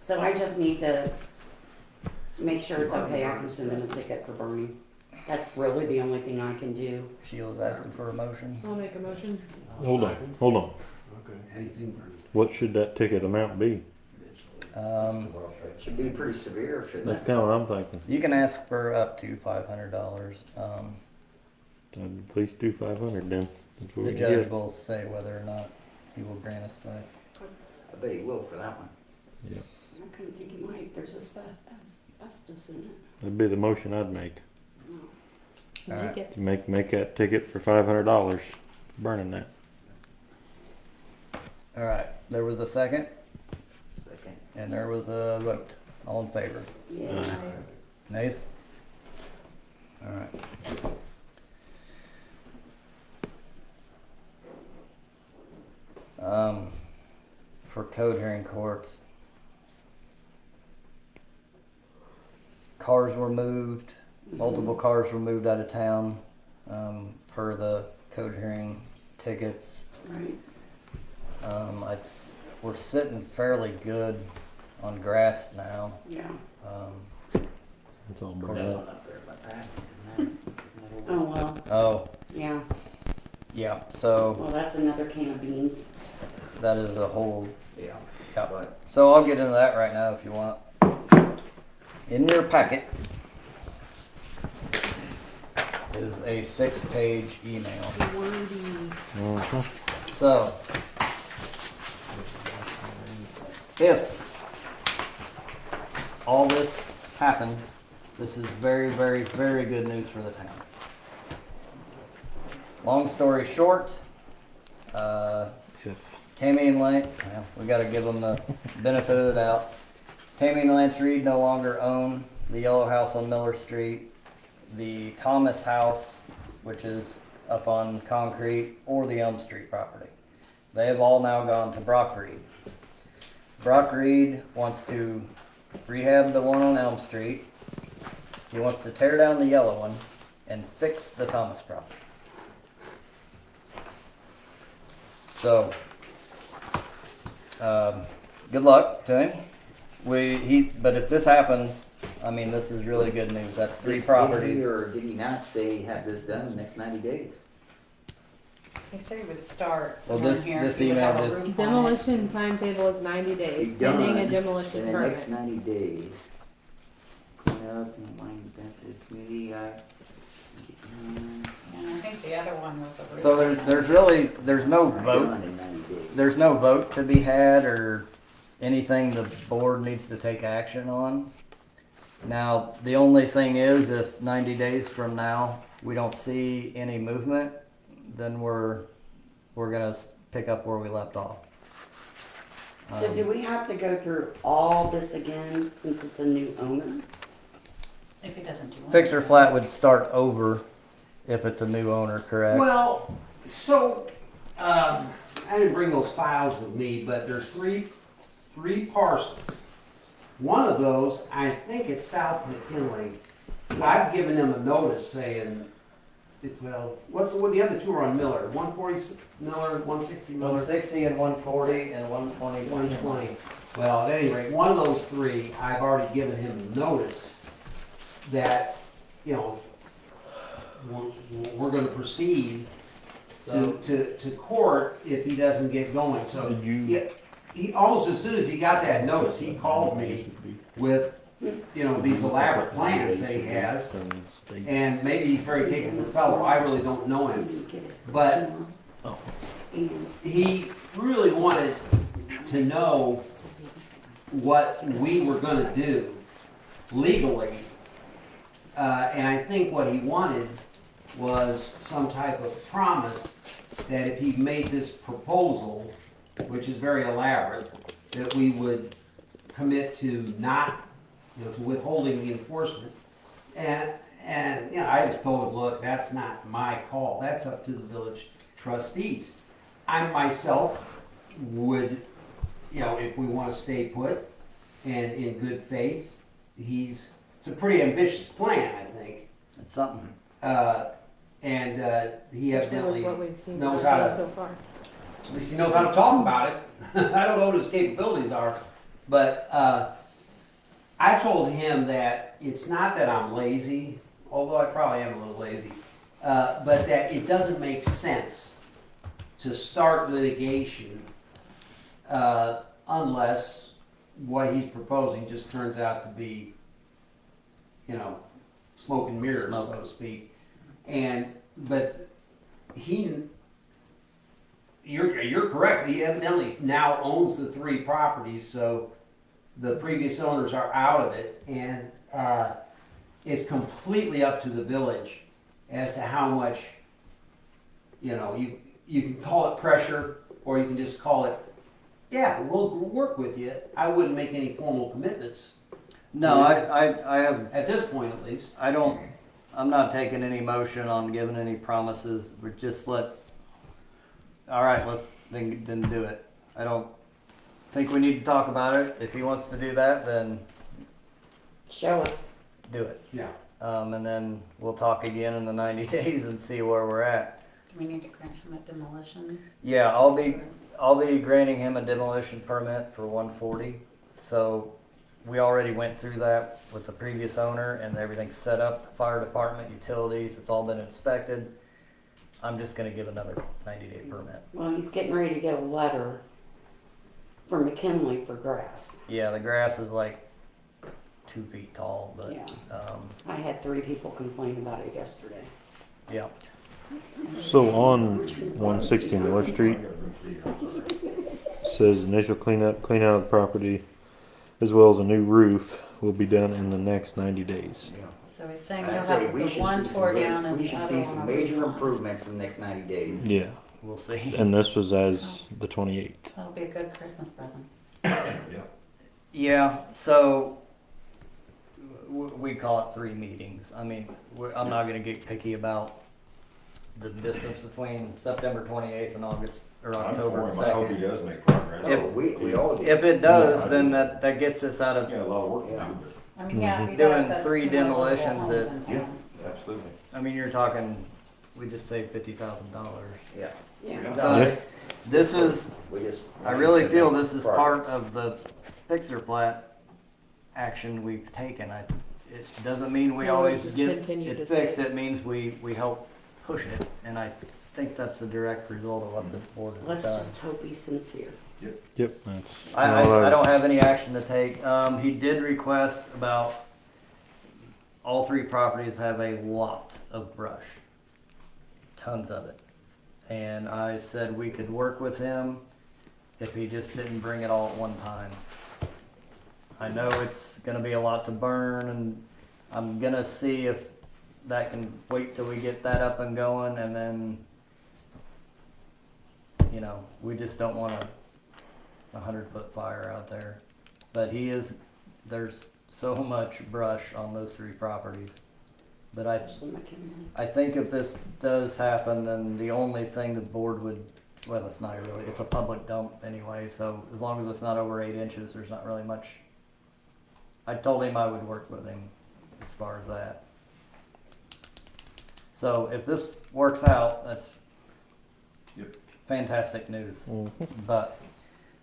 S11: So I just need to make sure it's okay. I can send them a ticket for burning. That's really the only thing I can do.
S1: Sheila's asking for a motion.
S7: I'll make a motion.
S4: Hold on.
S9: Anything burns.
S4: What should that ticket amount be?
S8: Should be pretty severe, shouldn't
S4: That's
S8: it?
S4: kind of what I'm thinking.
S1: You can ask for up to $500.
S4: At least do 500 then. That's what
S1: The
S4: we
S1: judge
S4: get.
S1: will say whether or not he will grant us that.
S8: I bet he will for that one.
S11: I couldn't think it might. There's asbestos in it.
S4: That'd be the motion I'd make.
S1: Alright.
S7: Make it.
S4: To make that ticket for $500, burning that.
S1: All right, there was a second,
S8: Second.
S1: and there was a vote. All in favor?
S11: Yeah.
S1: Nays? All right. For code hearing courts, cars were moved, multiple cars were moved out of town, for the code hearing tickets.
S11: Right.
S1: We're sitting fairly good on grass now.
S11: Yeah.
S4: It's all
S1: Of
S4: burned
S1: course.
S4: out.
S8: Up there by that. And
S11: Oh, well,
S1: Oh,
S11: yeah.
S1: yeah, so
S11: Well, that's another can of beans.
S1: that is a whole,
S8: yeah.
S1: yeah.
S8: But
S1: So I'll get into that right now if you want. In your packet is a 6-page email.
S4: Mhm.
S1: So, if all this happens, this is very, very, very good news for the town. Long story short,
S4: If
S1: Tammy and Lance, well, we gotta give them the benefit of the doubt. Tammy and Lance Reed no longer own the yellow house on Miller Street, the Thomas house, which is up on Concrete, or the Elm Street property. They have all now gone to Brock Reed. Brock Reed wants to rehab the one on Elm Street. He wants to tear down the yellow one and fix the Thomas property. So, good luck to him. But if this happens, I mean, this is really good news. That's 3
S8: Did he
S1: properties.
S8: or did he not say have this done in the next 90 days?
S6: He said he would start
S1: Well,
S6: somewhere
S1: this-
S6: here.
S1: this
S6: He would
S1: email
S6: have a
S1: just-
S6: roof on it.
S7: Demolition timetable is 90 days,
S8: Be
S7: pending
S8: done
S7: a demolition
S8: in the next
S7: permit.
S8: 90 days. Clean up and line benefit community.
S6: And I think the other one was a roof.
S1: So there's no vote.
S8: Done in 90 days.
S1: There's no vote to be had or anything the board needs to take action on. Now, the only thing is, if 90 days from now we don't see any movement, then we're gonna pick up where we left off.
S11: So do we have to go through all this again since it's a new owner?
S6: If he doesn't do one.
S1: Fixer Flat would start over if it's a new owner, correct?
S9: Well, so I didn't bring those files with me, but there's three parcels. One of those, I think it's South McKinley. I've given them a notice saying, well, what the other two are on Miller? 140 Miller, 160 Miller.
S1: 160 and 140 and 120.
S9: 120. Well, at any rate, one of those 3, I've already given him notice that, you know, we're going to proceed to court if he doesn't get going. So
S4: Did you-
S9: he almost as soon as he got that notice, he called me with, you know, these elaborate plans that he has. And maybe he's a very capable fellow. I really don't know him. But
S11: And
S9: he really wanted to know what we were going to do legally. And I think what he wanted was some type of promise that if he made this proposal, which is very elaborate, that we would commit to not, you know, to withholding the enforcement. And you know, I just told him, look, that's not my call. That's up to the village trustees. I myself would, you know, if we want to stay put and in good faith, it's a pretty ambitious plan, I think.
S1: It's something.
S9: And he
S7: Especially
S9: evidently
S7: with what we've seen
S9: knows how to,
S7: so far.
S9: at least he knows how to talk about it. I don't know what his capabilities are, but I told him that it's not that I'm lazy, although I probably am a little lazy, but that it doesn't make sense to start litigation unless what he's proposing just turns out to be, you know, smoke and mirrors, so to speak. But you're correct. He evidently now owns the 3 properties, so the previous owners are out of it, and it's completely up to the village as to how much, you know, you can call it pressure, or you can just call it Yeah, we'll work with you. I wouldn't make any formal commitments
S1: No, I have,
S9: at this point, at least.
S1: I'm not taking any motion on giving any promises, but just then do it. I don't think we need to talk about it. If he wants to do that, then
S11: Show us.
S1: do it.
S9: Yeah.
S1: And then we'll talk again in the 90 days and see where we're at.
S6: Do we need to grant him a demolition?
S1: Yeah, I'll be granting him a demolition permit for 140. So we already went through that with the previous owner and everything's set up, the fire department, utilities, it's all been inspected. I'm just gonna give another 90-day permit.
S11: Well, he's getting ready to get a letter from McKinley for grass.
S1: Yeah, the grass is like 2 feet tall, but,
S11: Yeah. I had 3 people complain about it yesterday.
S1: yeah.
S4: So on 160 North Street, says initial clean out of the property, as well as a new roof, will be done in the next 90 days.
S8: Yeah.
S6: So he's saying
S8: I
S6: he'll
S8: say
S6: have
S8: we
S6: the
S8: should
S6: one
S8: see
S6: tore
S8: some,
S6: down and
S8: we
S6: the
S8: should
S6: other
S8: see
S6: one
S8: some
S6: on
S8: major
S6: the
S8: improvements in the next 90 days.
S4: Yeah,
S1: We'll see.
S4: and this was as the 28th.
S6: That'll be a good Christmas present.
S1: Yeah, so we call it 3 meetings. I mean, I'm not gonna get picky about the distance between September 28th and October
S12: I hope he
S1: 2nd.
S12: does make progress.
S1: If-
S8: Oh, we all do.
S1: If it does, then that gets us out of
S12: Yeah, a lot of work to
S8: Yeah.
S12: do,
S6: I mean, yeah, if he does,
S1: Doing
S6: that's
S1: 3
S6: 2 livable
S1: demolitions
S6: homes
S1: that-
S6: in
S12: Yeah.
S6: town.
S12: but absolutely.
S1: I mean, you're talking, we just saved $50,000.
S8: Yeah.
S11: Yeah.
S8: No,
S4: Yeah.
S8: it's-
S1: This is,
S8: we just.
S1: I really feel this is part
S8: progress.
S1: of the fixer plat action we've taken. It doesn't mean we
S7: No,
S1: always
S7: just
S1: get
S7: continue
S1: it
S7: to
S1: fixed,
S7: say-
S1: it means we help push it, and I think that's the direct result of what this board has
S11: Let's
S1: done.
S11: just hope he's sincere.
S4: Yep, that's.
S1: I don't have any action to take. He did request about all 3 properties have a lot of brush, tons of it. And I said we could work with him if he just didn't bring it all at one time. I know it's gonna be a lot to burn, and I'm gonna see if that can wait till we get that up and going, and then, we just don't want a 100-foot fire out there. But there's so much brush on those 3 properties. But
S11: Especially McKinley.
S1: I think if this does happen, then the only thing the board would, well, it's not really, it's a public dump anyway, so as long as it's not over 8 inches, there's not really much. I told him I would work with him as far as that. So if this works out, that's fantastic news. But,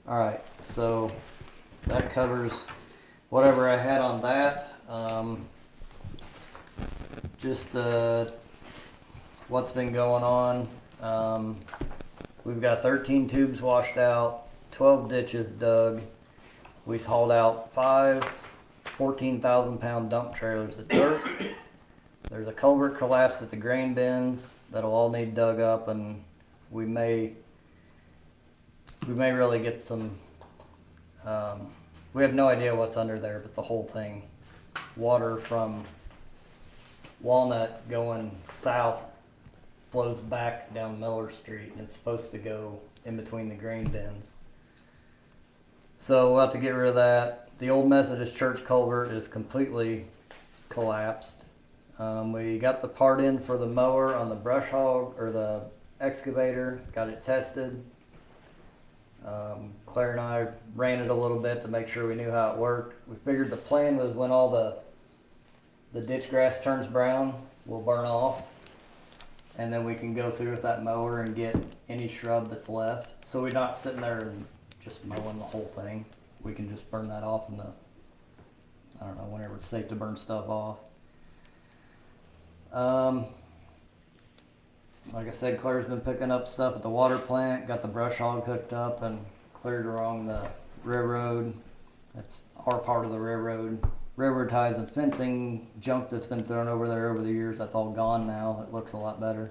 S1: alright, so that covers whatever I had on that. Just what's been going on. We've got 13 tubes washed out, 12 ditches dug. We hauled out 5 14,000-pound dump trailers of dirt. There's a culvert collapse at the grain bins that'll all need dug up, and we may really get some. We have no idea what's under there, but the whole thing, water from Walnut going south flows back down Miller Street, and it's supposed to go in between the grain bins. So we'll have to get rid of that. The old Methodist Church culvert is completely collapsed. We got the part in for the mower on the brush hog, or the excavator, got it tested. Claire and I ran it a little bit to make sure we knew how it worked. We figured the plan was when all the ditch grass turns brown, we'll burn off, and then we can go through with that mower and get any shrub that's left. So we're not sitting there and just mowing the whole thing. We can just burn that off in whenever it's safe to burn stuff off. Like I said, Claire's been picking up stuff at the water plant, got the brush hog hooked up and cleared along the railroad. That's our part of the railroad. Railroad ties and fencing, junk that's been thrown over there over the years, that's all gone now. It looks a lot better.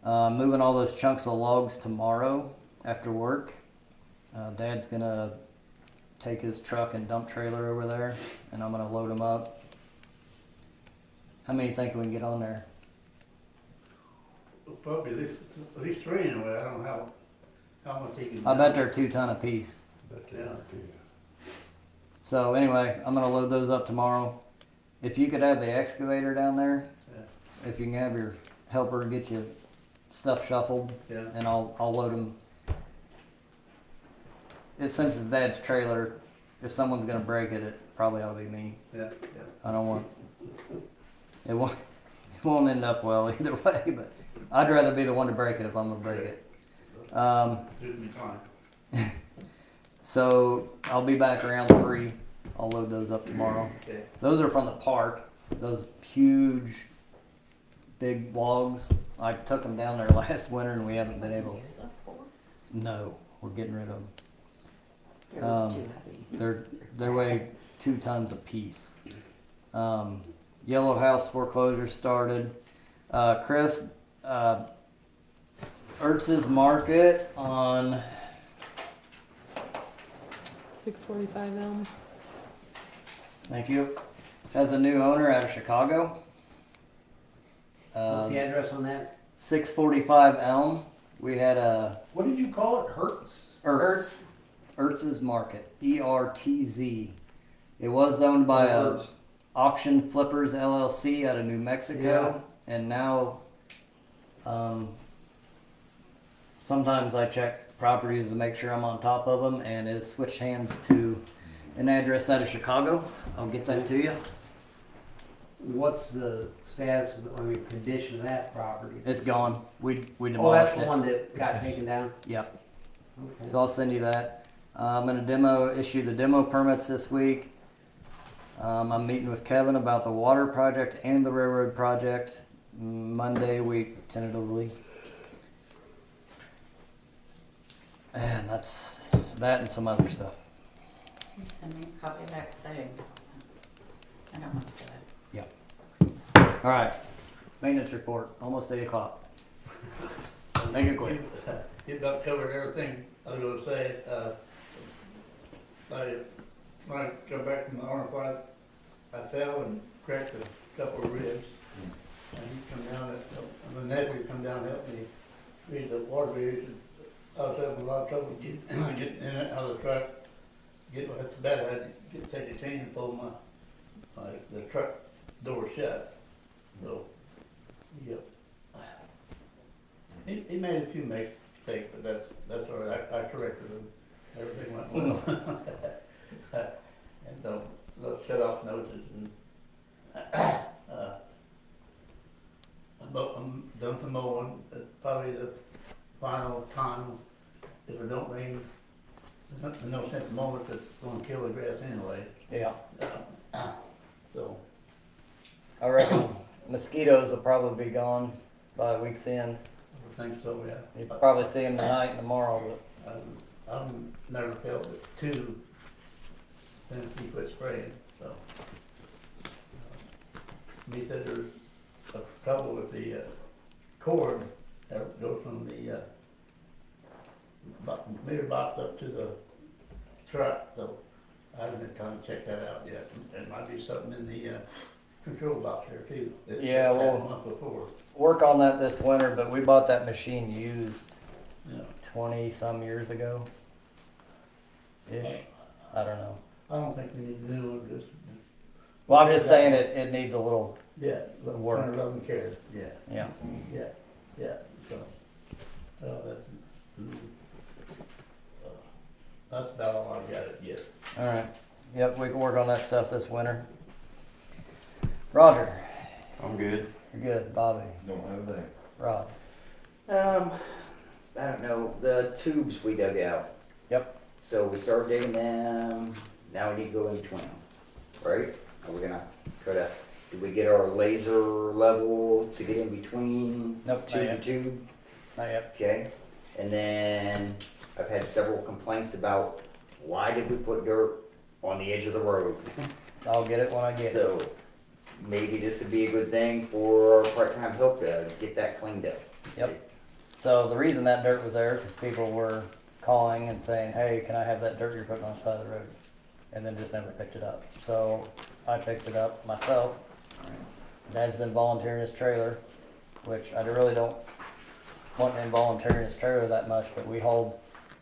S1: Moving all those chunks of logs tomorrow after work. Dad's gonna take his truck and dump trailer over there, and I'm gonna load them up. How many think we can get on there?
S10: Probably at least 3 anyway. I don't know How much he can.
S1: I bet they're 2 ton a piece.
S10: Yeah.
S1: So anyway, I'm gonna load those up tomorrow. If you could have the excavator down there,
S10: Yeah.
S1: if you can have your helper get you stuff shuffled,
S10: Yeah.
S1: and I'll load them. Since it's Dad's trailer, if someone's gonna break it, it probably ought to be me.
S10: Yeah.
S1: I don't want it won't end up well either way, but I'd rather be the one to break it if I'm gonna break it.
S10: Suits me fine.
S1: So I'll be back around 3. I'll load those up tomorrow.
S10: Okay.
S1: Those are from the park. Those huge, big logs. I took them down there last winter and we haven't been able.
S6: Use those for?
S1: No, we're getting rid of them.
S11: They're too heavy.
S1: They weigh 2 tons a piece. Yellow House foreclosure started. Chris, Ertz's Market on
S7: 645 Elm.
S1: thank you, has a new owner out of Chicago.
S9: What's the address on that?
S1: 645 Elm. We had a
S9: What did you call it? Hertz?
S1: Ertz's Market, ERTZ. It was owned by
S9: Hertz.
S1: Auction Flippers LLC out of New Mexico, and now sometimes I check properties to make sure I'm on top of them, and it's switched hands to an address out of Chicago. I'll get that to you.
S9: What's the status, condition of that property?
S1: It's gone. We
S9: Oh, that's
S1: demolished
S9: the
S1: it.
S9: one that got taken down?
S1: Yep.
S9: Okay.
S1: So I'll send you that. I'm gonna issue the demo permits this week. I'm meeting with Kevin about the water project and the railroad project Monday week tentatively. And that's that and some other stuff.
S6: You send me a copy of that, because I don't want to do it.
S1: All right. Maintenance report. Almost 8 o'clock. Make it quick.
S10: You about covered everything. I was gonna say, when I got back from the arm fight, I fell and cracked a couple of ribs. And he come down, and my nephew come down and helped me read the water bridge. I was having a lot of trouble getting in and out of the truck. That's bad. I had to take a chain and pull the truck door shut. So, yep. He made a few mistakes, but that's all right. I corrected him. Everything went well. And let's shut off notices and I'm done some mowing. It's probably the final time. If it don't rain, there's no sense in mowing if it's going to kill the grass anyway.
S1: Yeah.
S10: So,
S1: I reckon mosquitoes will probably be gone by a week's end.
S10: I think so, yeah.
S1: You'll probably see them tonight and tomorrow, but
S10: I've never felt it too since he quit spraying, so. He said there's a trouble with the cord that goes from the meter box up to the truck, so I haven't had time to check that out yet. There might be something in the control box there too.
S1: Yeah,
S10: That
S1: well-
S10: happened once before.
S1: work on that this winter. But we bought that machine used
S10: Yeah.
S1: 20 some years ago. Ish. I don't know.
S10: I don't think we need a new one, just.
S1: Well, I'm just saying it needs a little,
S10: Yeah, let
S1: Work.
S10: them love and care, yeah.
S1: yeah.
S10: Yeah, so, that's about all I've got it yet.
S1: All right. Yep, we can work on that stuff this winter. Roger,
S2: I'm good.
S1: you're good. Bobby,
S2: Don't have that.
S1: Rod.
S8: I don't know, the tubes we dug out.
S1: Yep.
S8: So we started digging them, now we need to go in between them, right? Are we gonna try to, do we get our laser level to get in between
S1: Nope, not
S8: tube to
S1: yet.
S8: tube?
S1: Not yet.
S8: Okay, and then I've had several complaints about why did we put dirt on the edge of the road?
S1: I'll get it when I get it.
S8: So maybe this would be a good thing for our part-time help to get that cleaned up.
S1: Yep. So the reason that dirt was there is people were calling and saying, hey, can I have that dirt you're putting on the side of the road? And then just never picked it up. So I picked it up myself. Dad's been volunteering his trailer, which I really don't want him volunteering his trailer that much, but we hauled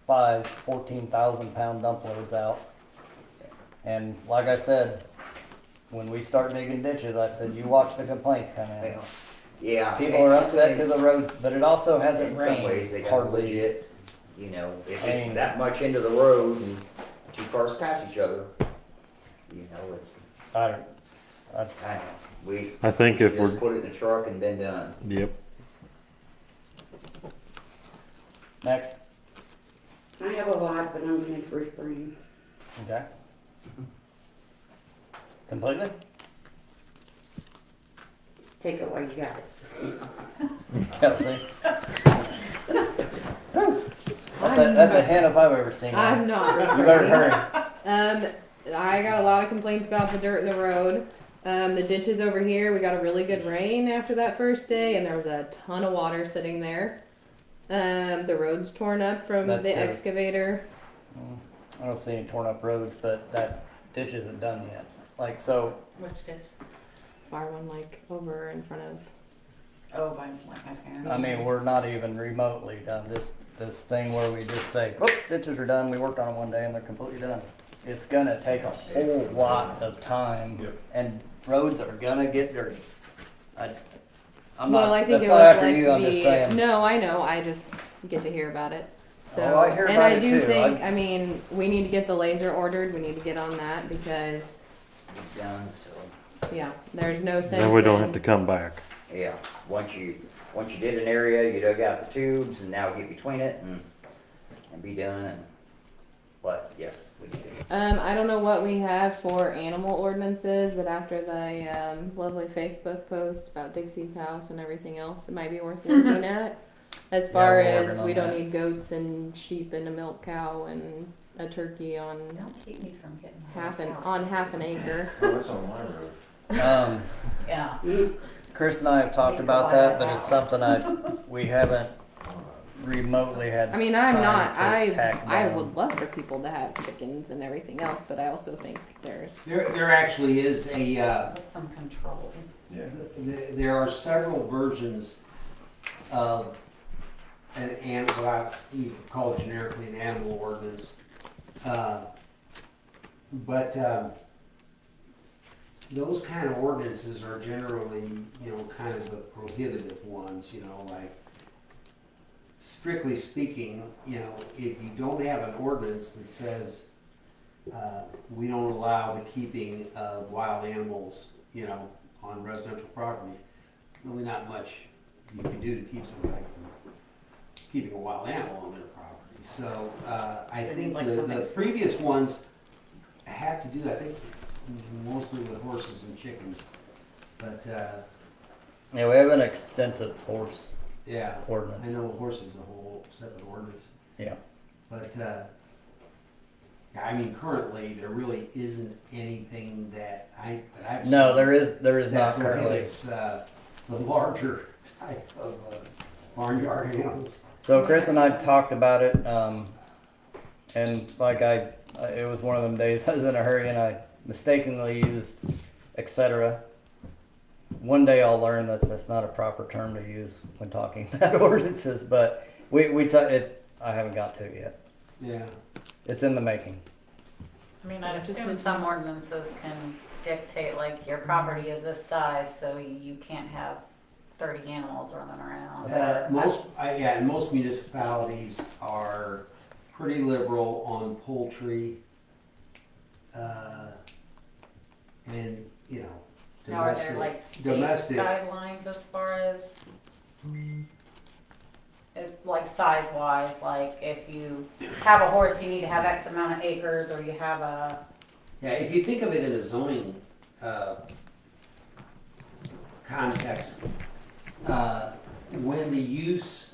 S1: 5 14,000-pound dump loads out. And like I said, when we start digging ditches, I said, you watch the complaints come in.
S8: Well, yeah.
S1: People are upset because the roads, but it also hasn't
S8: In some ways, they
S1: rained
S8: got
S1: hardly.
S8: legit, you know, if
S1: I
S8: it's
S1: mean-
S8: that much into the road and two cars pass each other, you know, it's,
S1: I don't,
S8: I don't know. We
S4: I think if
S8: just
S4: we're,
S8: put it in the truck and been done.
S4: yep.
S1: next,
S11: I have a lot, but I'm gonna refrain.
S1: okay. Completely?
S11: Take it while you got it.
S1: Kelsey. That's a hint if I've ever seen
S7: I'm
S1: one.
S7: not.
S1: You better hurry.
S7: I got a lot of complaints about the dirt in the road. The ditches over here, we got a really good rain after that first day, and there was a ton of water sitting there. The road's torn up from
S1: That's
S7: the
S1: good.
S7: excavator.
S1: I don't see any torn up roads, but that ditch isn't done yet. Like, so,
S6: Which ditch?
S7: Far one like over in front of.
S6: Oh, by like
S1: I mean, we're not even remotely done. This thing where we just say, "Whoop, ditches are done. We worked on them one day and they're completely done." It's gonna take a whole lot of time, and roads are gonna get dirty. I'm
S7: Well,
S1: not.
S7: I think
S1: That's
S7: it
S1: not
S7: was
S1: after
S7: like
S1: you. I'm just saying.
S7: No, I know. I just get to hear about it. So,
S1: Oh, I hear
S7: and
S1: about
S7: I
S1: it
S7: do
S1: too.
S7: think, I mean, we need to get the laser ordered. We need to get on that because,
S8: Done, so,
S7: yeah, there's no sense.
S4: Then we don't
S7: in-
S4: have to come back.
S8: yeah, once you did an area, you dug out the tubes and now get between it and be done and, but yes, we do.
S7: I don't know what we have for animal ordinances, but after the lovely Facebook post about Dixie's house and everything else, it might be worth looking at. As far
S1: we're
S7: as
S1: working on
S7: we don't
S1: that.
S7: need goats and sheep and a milk cow and a turkey on
S6: Don't keep me from getting
S7: half an acre.
S2: Oh, it's on my road.
S6: Yeah.
S1: Chris and I have talked about that, but it's something we haven't remotely had.
S7: I mean, I'm
S1: time
S7: not.
S1: to tack
S7: I
S1: down.
S7: would love for people to have chickens and everything else, but I also think there's.
S9: There actually is a,
S6: With some control.
S9: there are several versions of what I you could call generically an animal ordinance. But those kind of ordinances are generally, you know, kind of the prohibitive ones, you know, like strictly speaking, you know, if you don't have an ordinance that says we don't allow the keeping of wild animals, you know, on residential property, really not much you can do to keep somebody from keeping a wild animal on their property. So I
S6: So you
S9: think
S6: need, like,
S9: the
S6: something
S9: previous ones have to do, I think, mostly with horses and chickens. But
S1: Yeah, we have an extensive horse
S9: yeah,
S1: ordinance.
S9: I know horse is a whole separate ordinance.
S1: Yeah.
S9: But yeah, I mean, currently there really isn't anything that I've
S1: No,
S9: seen
S1: there is
S9: that
S1: not currently.
S9: prohibits, the larger type of barnyard animals.
S1: So Chris and I talked about it, and like it was one of them days I was in a hurry and I mistakenly used etc. One day I'll learn that that's not a proper term to use when talking about ordinances, but I haven't got to it yet.
S9: Yeah.
S1: It's in the making.
S6: I mean, I
S7: Just
S6: assume
S7: with-
S6: some ordinances can dictate, like, your property is this size, so you can't have 30 animals running around.
S9: And most municipalities are pretty liberal on poultry, and you know,
S6: Now, are there, like, state
S9: domestic.
S6: guidelines as far as like, size-wise, like, if you have a horse, you need to have X amount of acres, or you have a,
S9: Yeah, if you think of it in a zoning context, when the use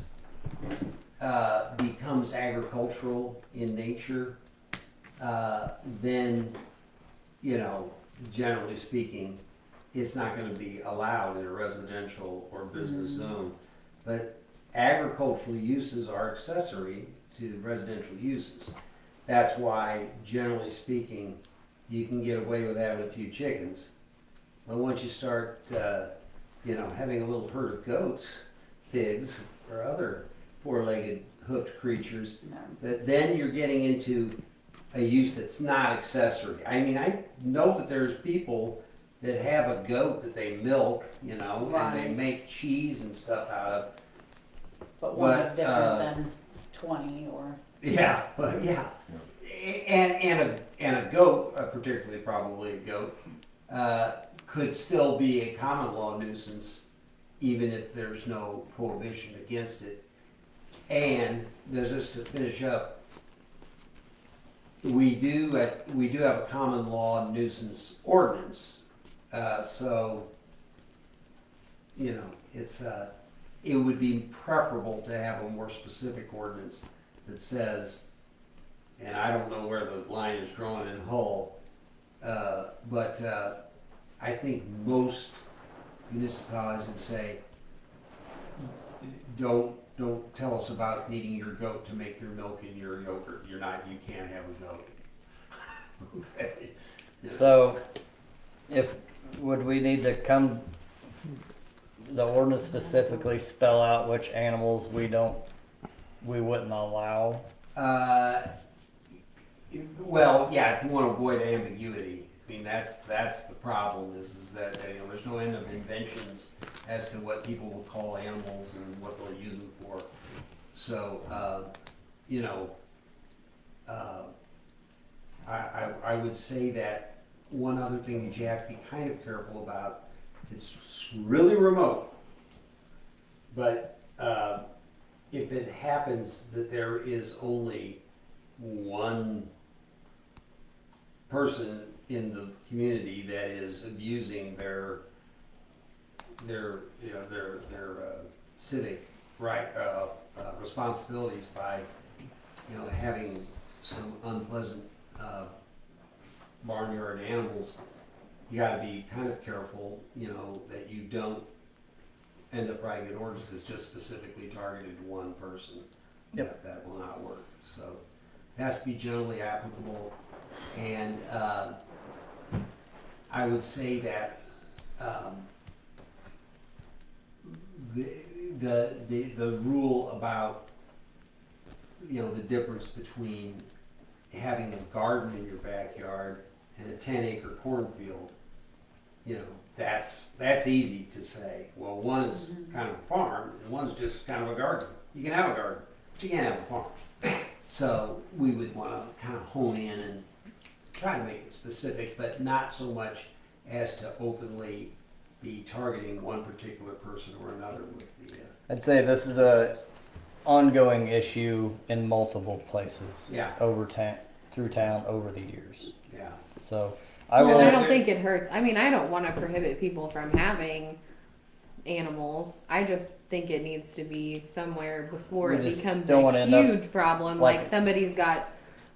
S9: becomes agricultural in nature, then, you know, generally speaking, it's not going to be allowed in a residential or business zone. But agricultural uses are accessory to residential uses. That's why, generally speaking, you can get away with having a few chickens. But once you start, you know, having a little herd of goats, pigs, or other four-legged hoofed creatures,
S6: No.
S9: that then you're getting into a use that's not accessory. I mean, I know that there's people that have a goat that they milk, you know, and they
S6: Right.
S9: make cheese and stuff out of.
S6: But one is
S9: But,
S6: different than 20 or.
S9: Yeah, but yeah. And a goat, particularly probably a goat, could still be a common law nuisance even if there's no prohibition against it. And just to finish up, we do have a common law nuisance ordinance. So, you know, it would be preferable to have a more specific ordinance that says, and I don't know where the line is drawn in Hull, but I think most municipalities would say, don't tell us about needing your goat to make your milk and your yogurt. You can't have a goat. Okay.
S1: So, would we need to the ordinance specifically spell out which animals we wouldn't allow?
S9: Well, yeah, if you want to avoid ambiguity. I mean, that's the problem is that, you know, there's no end of inventions as to what people will call animals and what they'll use them for. So, you know, I would say that one other thing that you have to be kind of careful about, it's really remote, but if it happens that there is only one person in the community that is abusing their civic responsibilities by, you know, having some unpleasant barnyard animals, you got to be kind of careful, you know, that you don't end up writing an ordinance that's just specifically targeted to one person.
S1: Yep.
S9: That will not work. So it has to be generally applicable. And I would say that the rule about, you know, the difference between having a garden in your backyard and a 10-acre cornfield, you know, that's easy to say. Well, one is kind of a farm and one's just kind of a garden. You can have a garden, but you can't have a farm. So we would want to kind of hone in and try to make it specific, but not so much as to openly be targeting one particular person or another with the.
S1: I'd say this is a ongoing issue in multiple places.
S9: Yeah.
S1: Through town over the years.
S9: Yeah.
S1: So
S7: I
S1: will.
S7: don't think it hurts. I mean, I don't want to prohibit people from having animals. I just think it needs to be somewhere before
S1: We
S7: it
S1: just
S7: becomes
S1: don't
S7: a
S1: wanna end up
S7: huge problem.
S1: like-
S7: Like somebody's got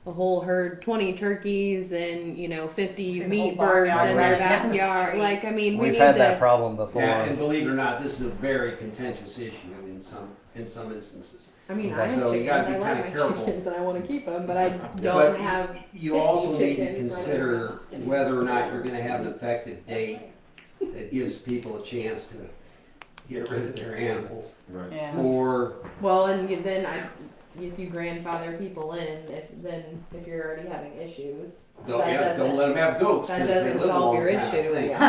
S7: a whole herd, 20 turkeys and, you know, 50
S6: See the
S7: meat
S6: whole
S7: birds
S6: barnyard
S7: in their
S6: right down the
S7: backyard.
S6: street.
S7: Like, I mean, we
S1: We've
S7: need
S1: had
S7: to.
S1: that problem before.
S9: Yeah, and believe it or not, this is a very contentious issue in some instances.
S7: I mean, I have
S9: So you
S7: chickens.
S9: gotta be
S7: I like
S9: kinda
S7: my
S9: careful.
S7: chickens and I want to keep them, but I don't
S9: But
S7: have.
S9: You
S7: fixed
S9: also need to
S7: chickens running
S9: consider
S7: around Austin.
S9: whether or not you're going to have an effective date that gives people a chance to get rid of their animals,
S6: Yeah.
S9: or
S7: Well, and then if you grandfather people in, if you're already having issues,
S9: don't
S7: that
S9: let them have goats
S7: that
S9: because they
S7: doesn't
S9: live a
S7: solve
S9: long
S7: your
S9: time.
S7: issue. Yeah.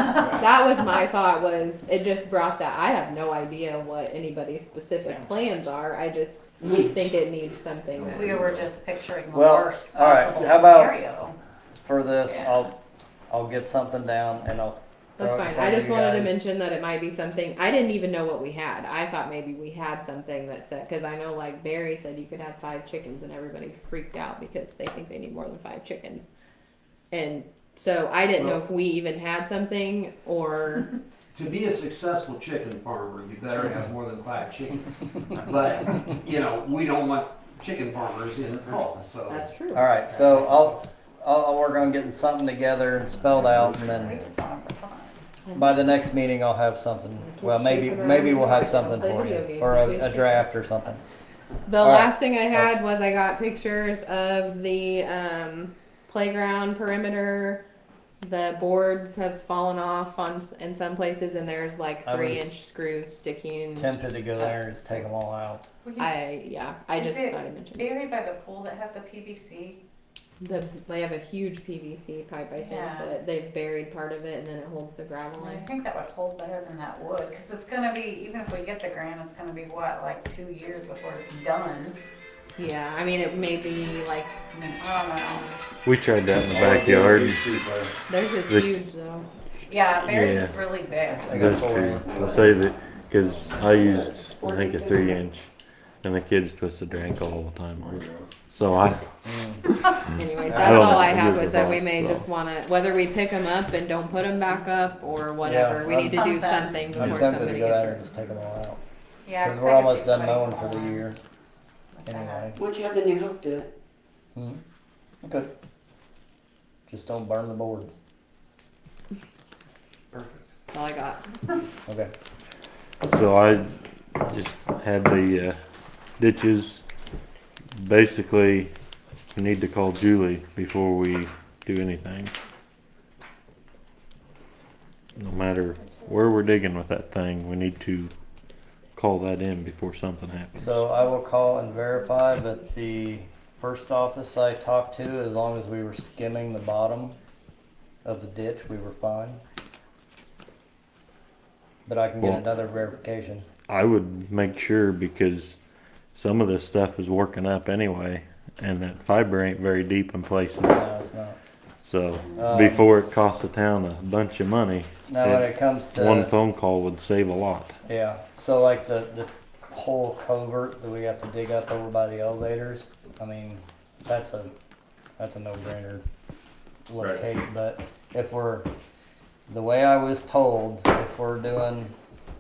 S7: That was my thought. Was it just brought that? I have no idea what anybody's specific plans are. I just think it needs something. That,
S6: We were just picturing the
S1: Well,
S6: worst
S1: all right,
S6: possible
S1: how about-
S6: scenario.
S1: For this,
S6: Yeah.
S1: I'll get something down and I'll. throw
S7: That's
S1: it in
S7: fine.
S1: front
S7: I
S1: of
S7: just
S1: you
S7: wanted to
S1: guys.
S7: mention that it might be something. I didn't even know what we had. I thought maybe we had something that said, because I know like Barry said you could have 5 chickens and everybody freaked out because they think they need more than 5 chickens. And so I didn't know
S9: Well-
S7: if we even had something or.
S9: To be a successful chicken farmer, you better have more than 5 chickens. But you know, we don't want chicken farmers in Hull, so
S7: That's true.
S1: All right, so I'll work on getting something together and spelled out, and
S6: We
S1: then
S6: just want them for fun.
S1: by the next meeting I'll have something. Well, maybe we'll have something
S7: Play
S1: for
S7: video
S1: you,
S7: games
S1: or
S7: and
S1: a
S7: chase
S1: draft or something.
S7: The
S1: All right.
S7: last thing I had was I got pictures of the playground perimeter The boards have fallen off in some places, and there's like
S1: I was
S7: 3-inch screws sticking.
S1: Tempted to go there and just take them all out.
S7: I
S6: Is
S7: just
S6: it
S7: thought I mentioned
S6: buried by the pool that has the PVC?
S7: they have a huge PVC pipe, I think,
S6: Yeah.
S7: but they've buried part of it, and then it holds the gravel
S6: I
S7: in.
S6: think that would hold better than that would, because it's gonna be, even if we get the grant, it's gonna be what, like 2 years before it's done.
S7: Yeah, I mean it may be like
S6: I mean, I don't know.
S4: We tried that in the backyard.
S7: theirs is
S4: The-
S7: huge though.
S6: Yeah, theirs
S4: Yeah.
S6: is really big.
S1: I got
S4: That's
S1: 4
S4: true.
S1: in.
S4: I'll say that because I used, I think, a 3-inch, and the kids twisted their ankle all the time on it. So I,
S7: Anyways,
S4: I
S7: that's
S4: don't
S7: all
S4: know.
S7: I have
S4: Yours
S7: was
S4: are
S7: that we
S4: fine,
S7: may
S4: so.
S7: just want to, whether we pick them up and don't put them back up or whatever.
S1: Yeah,
S7: We need to do
S6: something.
S7: something
S1: I'm
S7: before
S1: tempted to
S7: somebody
S1: go down there
S7: gets
S1: and just take them all out.
S6: Yeah,
S1: Because
S6: 'cause
S1: we're
S6: I could
S1: almost
S6: see
S1: done
S6: somebody
S1: mowing for the
S6: falling
S1: year.
S6: like that.
S1: Anyway.
S11: Why don't you have the new hope do it?
S1: Okay. Just don't burn the boards.
S7: That's all I got.
S1: Okay.
S4: so I just had the ditches. Basically, we need to call Julie before we do anything. No matter where we're digging with that thing, we need to call that in before something happens.
S1: So I will call and verify, but the first office I talked to, as long as we were skimming the bottom of the ditch, we were fine. But I can get
S4: Well-
S1: another verification.
S4: I would make sure because some of this stuff is working up anyway, and that fiber ain't very deep in places.
S1: No, it's not.
S4: So
S1: Um,
S4: before it costs the town a bunch of money,
S1: Now when it comes to
S4: one phone call would save a lot.
S1: yeah, so like the whole covert that we have to dig up over by the elevators, I mean, that's a no-brainer locate. But if we're, the way I was told, if we're doing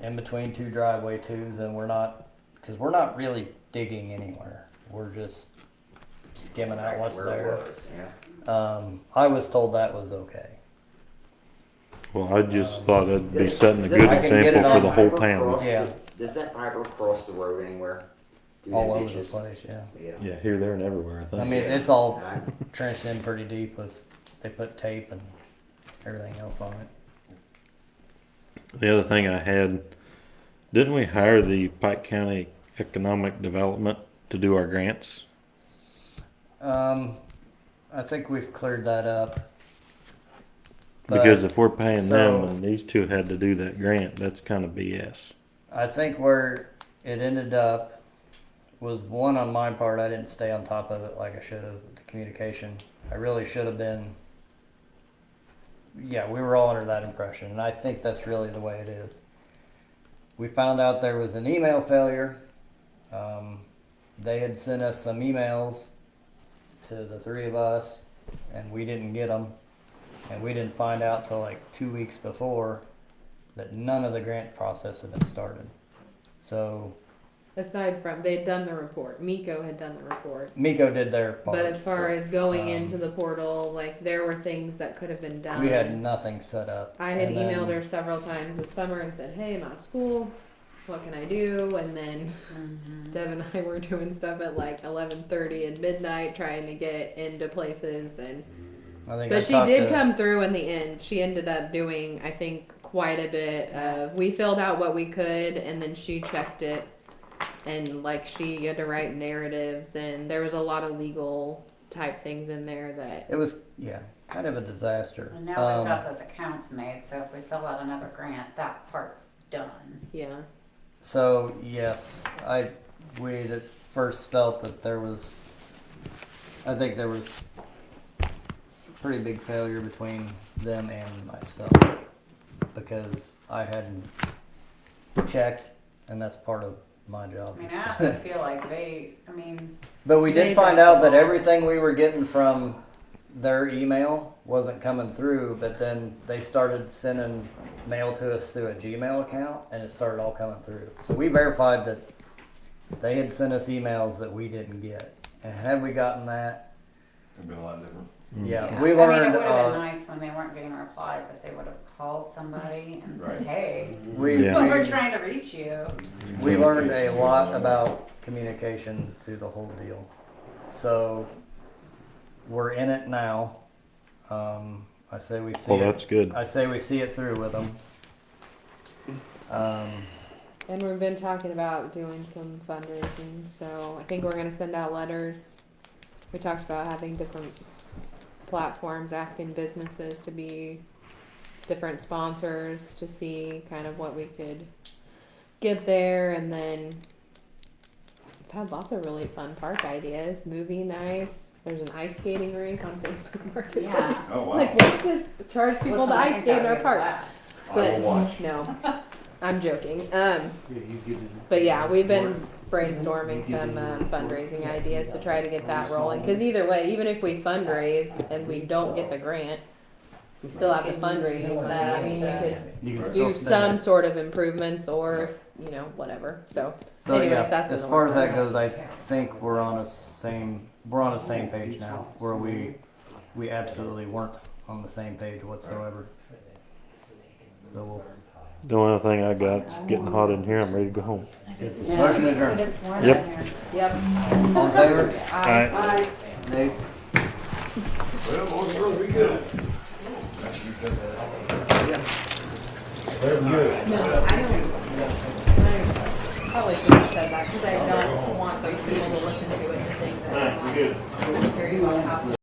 S1: in between 2 driveway twos and we're not, because we're not really digging anywhere, we're just skimming out what's
S8: Where it
S1: there.
S8: was, yeah.
S1: I was told that was okay.
S4: Well, I just thought it'd be
S8: Does-
S4: setting a
S8: does-
S4: good
S1: I can get it
S4: example for
S1: on
S4: the whole
S8: Fiber
S4: town.
S8: cross
S1: Yeah.
S8: Does that fiber cross the road anywhere? Do
S1: All
S8: the
S1: over the
S8: ditches?
S1: place, yeah.
S8: Yeah.
S4: Yeah, here, there, and everywhere. I think.
S1: I mean, it's all
S8: Right.
S1: trenched in pretty deep with, they put tape and everything else on it.
S4: The other thing I had, didn't we hire the Pike County Economic Development to do our grants?
S1: I think we've cleared that up.
S4: Because
S1: But
S4: if we're paying them
S1: so-
S4: and these two had to do that grant, that's kind of BS.
S1: I think where it ended up was one on my part, I didn't stay on top of it like I should have with the communication. I really should have been. Yeah, we were all under that impression, and I think that's really the way it is. We found out there was an email failure. They had sent us some emails to the 3 of us, and we didn't get them. And we didn't find out till like 2 weeks before that none of the grant process had been started. So
S7: Aside from they'd done the report, Miko had done the report.
S1: Miko did their part.
S7: But as far as going
S1: Um,
S7: into the portal, like there were things that could have been done.
S1: we had nothing set up.
S7: I had
S1: And then-
S7: emailed her several times this summer and said, "Hey, I'm out of school. What can I do?" And then Deb and I were doing stuff at like 11:30 and midnight, trying to get into places. And
S1: I think I
S7: but she
S1: talked
S7: did
S1: to-
S7: come through in the end. She ended up doing, I think, quite a bit of. We filled out what we could, and then she checked it. And like she had to write narratives, and there was a lot of legal type things in there that
S1: It was, yeah, kind of a disaster.
S6: And now we've got those accounts made, so if we fill out another grant, that part's done.
S7: yeah.
S1: So yes, we at first felt that there was, I think there was a pretty big failure between them and myself because I hadn't checked, and that's part of my job.
S6: I mean, I also feel like
S1: But we
S7: They
S1: did find
S7: dropped
S1: out
S7: the
S1: that
S7: ball.
S1: everything we were getting from their email wasn't coming through, but then they started sending mail to us through a Gmail account, and it started all coming through. So we verified that they had sent us emails that we didn't get. And had we gotten that,
S2: It'd be a lot different.
S1: yeah, we
S6: I mean,
S1: learned.
S6: it would have been nice when they weren't getting replies if they would have called somebody and said,
S2: Right.
S6: "Hey,
S1: we,
S4: Yeah.
S6: we're trying to reach you."
S1: we learned a lot about communication through the whole deal. So we're in it now. I say we see
S4: Well,
S1: it.
S4: that's good.
S1: I say we see it through with them.
S7: And we've been talking about doing some fundraising, so I think we're gonna send out letters. We talked about having different platforms, asking businesses to be different sponsors to see kind of what we could get there, and then we've had lots of really fun park ideas, movie nights. There's an ice skating rink on Facebook Marketplace.
S6: Yeah.
S2: Oh, wow.
S7: Like, let's just charge people
S6: Listen,
S7: to
S6: I
S7: ice
S6: think
S7: skate in
S6: that
S7: our
S6: would
S7: park.
S6: last.
S2: I
S7: But
S2: will watch.
S7: no, I'm joking.
S9: Yeah, you give it-
S7: But yeah, we've been brainstorming some fundraising ideas to try to get that rolling. Because either way, even if we fundraise and we don't get the grant, we still have the fundraising money. I mean, we could
S1: You can
S7: do
S1: still
S7: some
S1: spend
S7: sort of improvements, or you know, whatever. So,
S1: it. So
S7: anyways,
S1: yeah,
S7: that's in
S1: as
S7: the
S1: far as
S7: works.
S1: that goes, I think we're on the same page now, where we absolutely weren't on the same page whatsoever. So we'll
S4: The only other thing I got is getting hot in here. I'm ready to go home.
S1: motion adjourned.
S6: It is warm
S4: Yep.
S6: in here.
S7: Yep.
S1: All in favor?
S7: I,
S11: Bye.
S1: Nays?
S2: Well, it was really good. Very good.
S7: no, I don't. I probably should have said that because I don't want those people to listen to it and think that.
S5: Good.
S7: I'm curious about how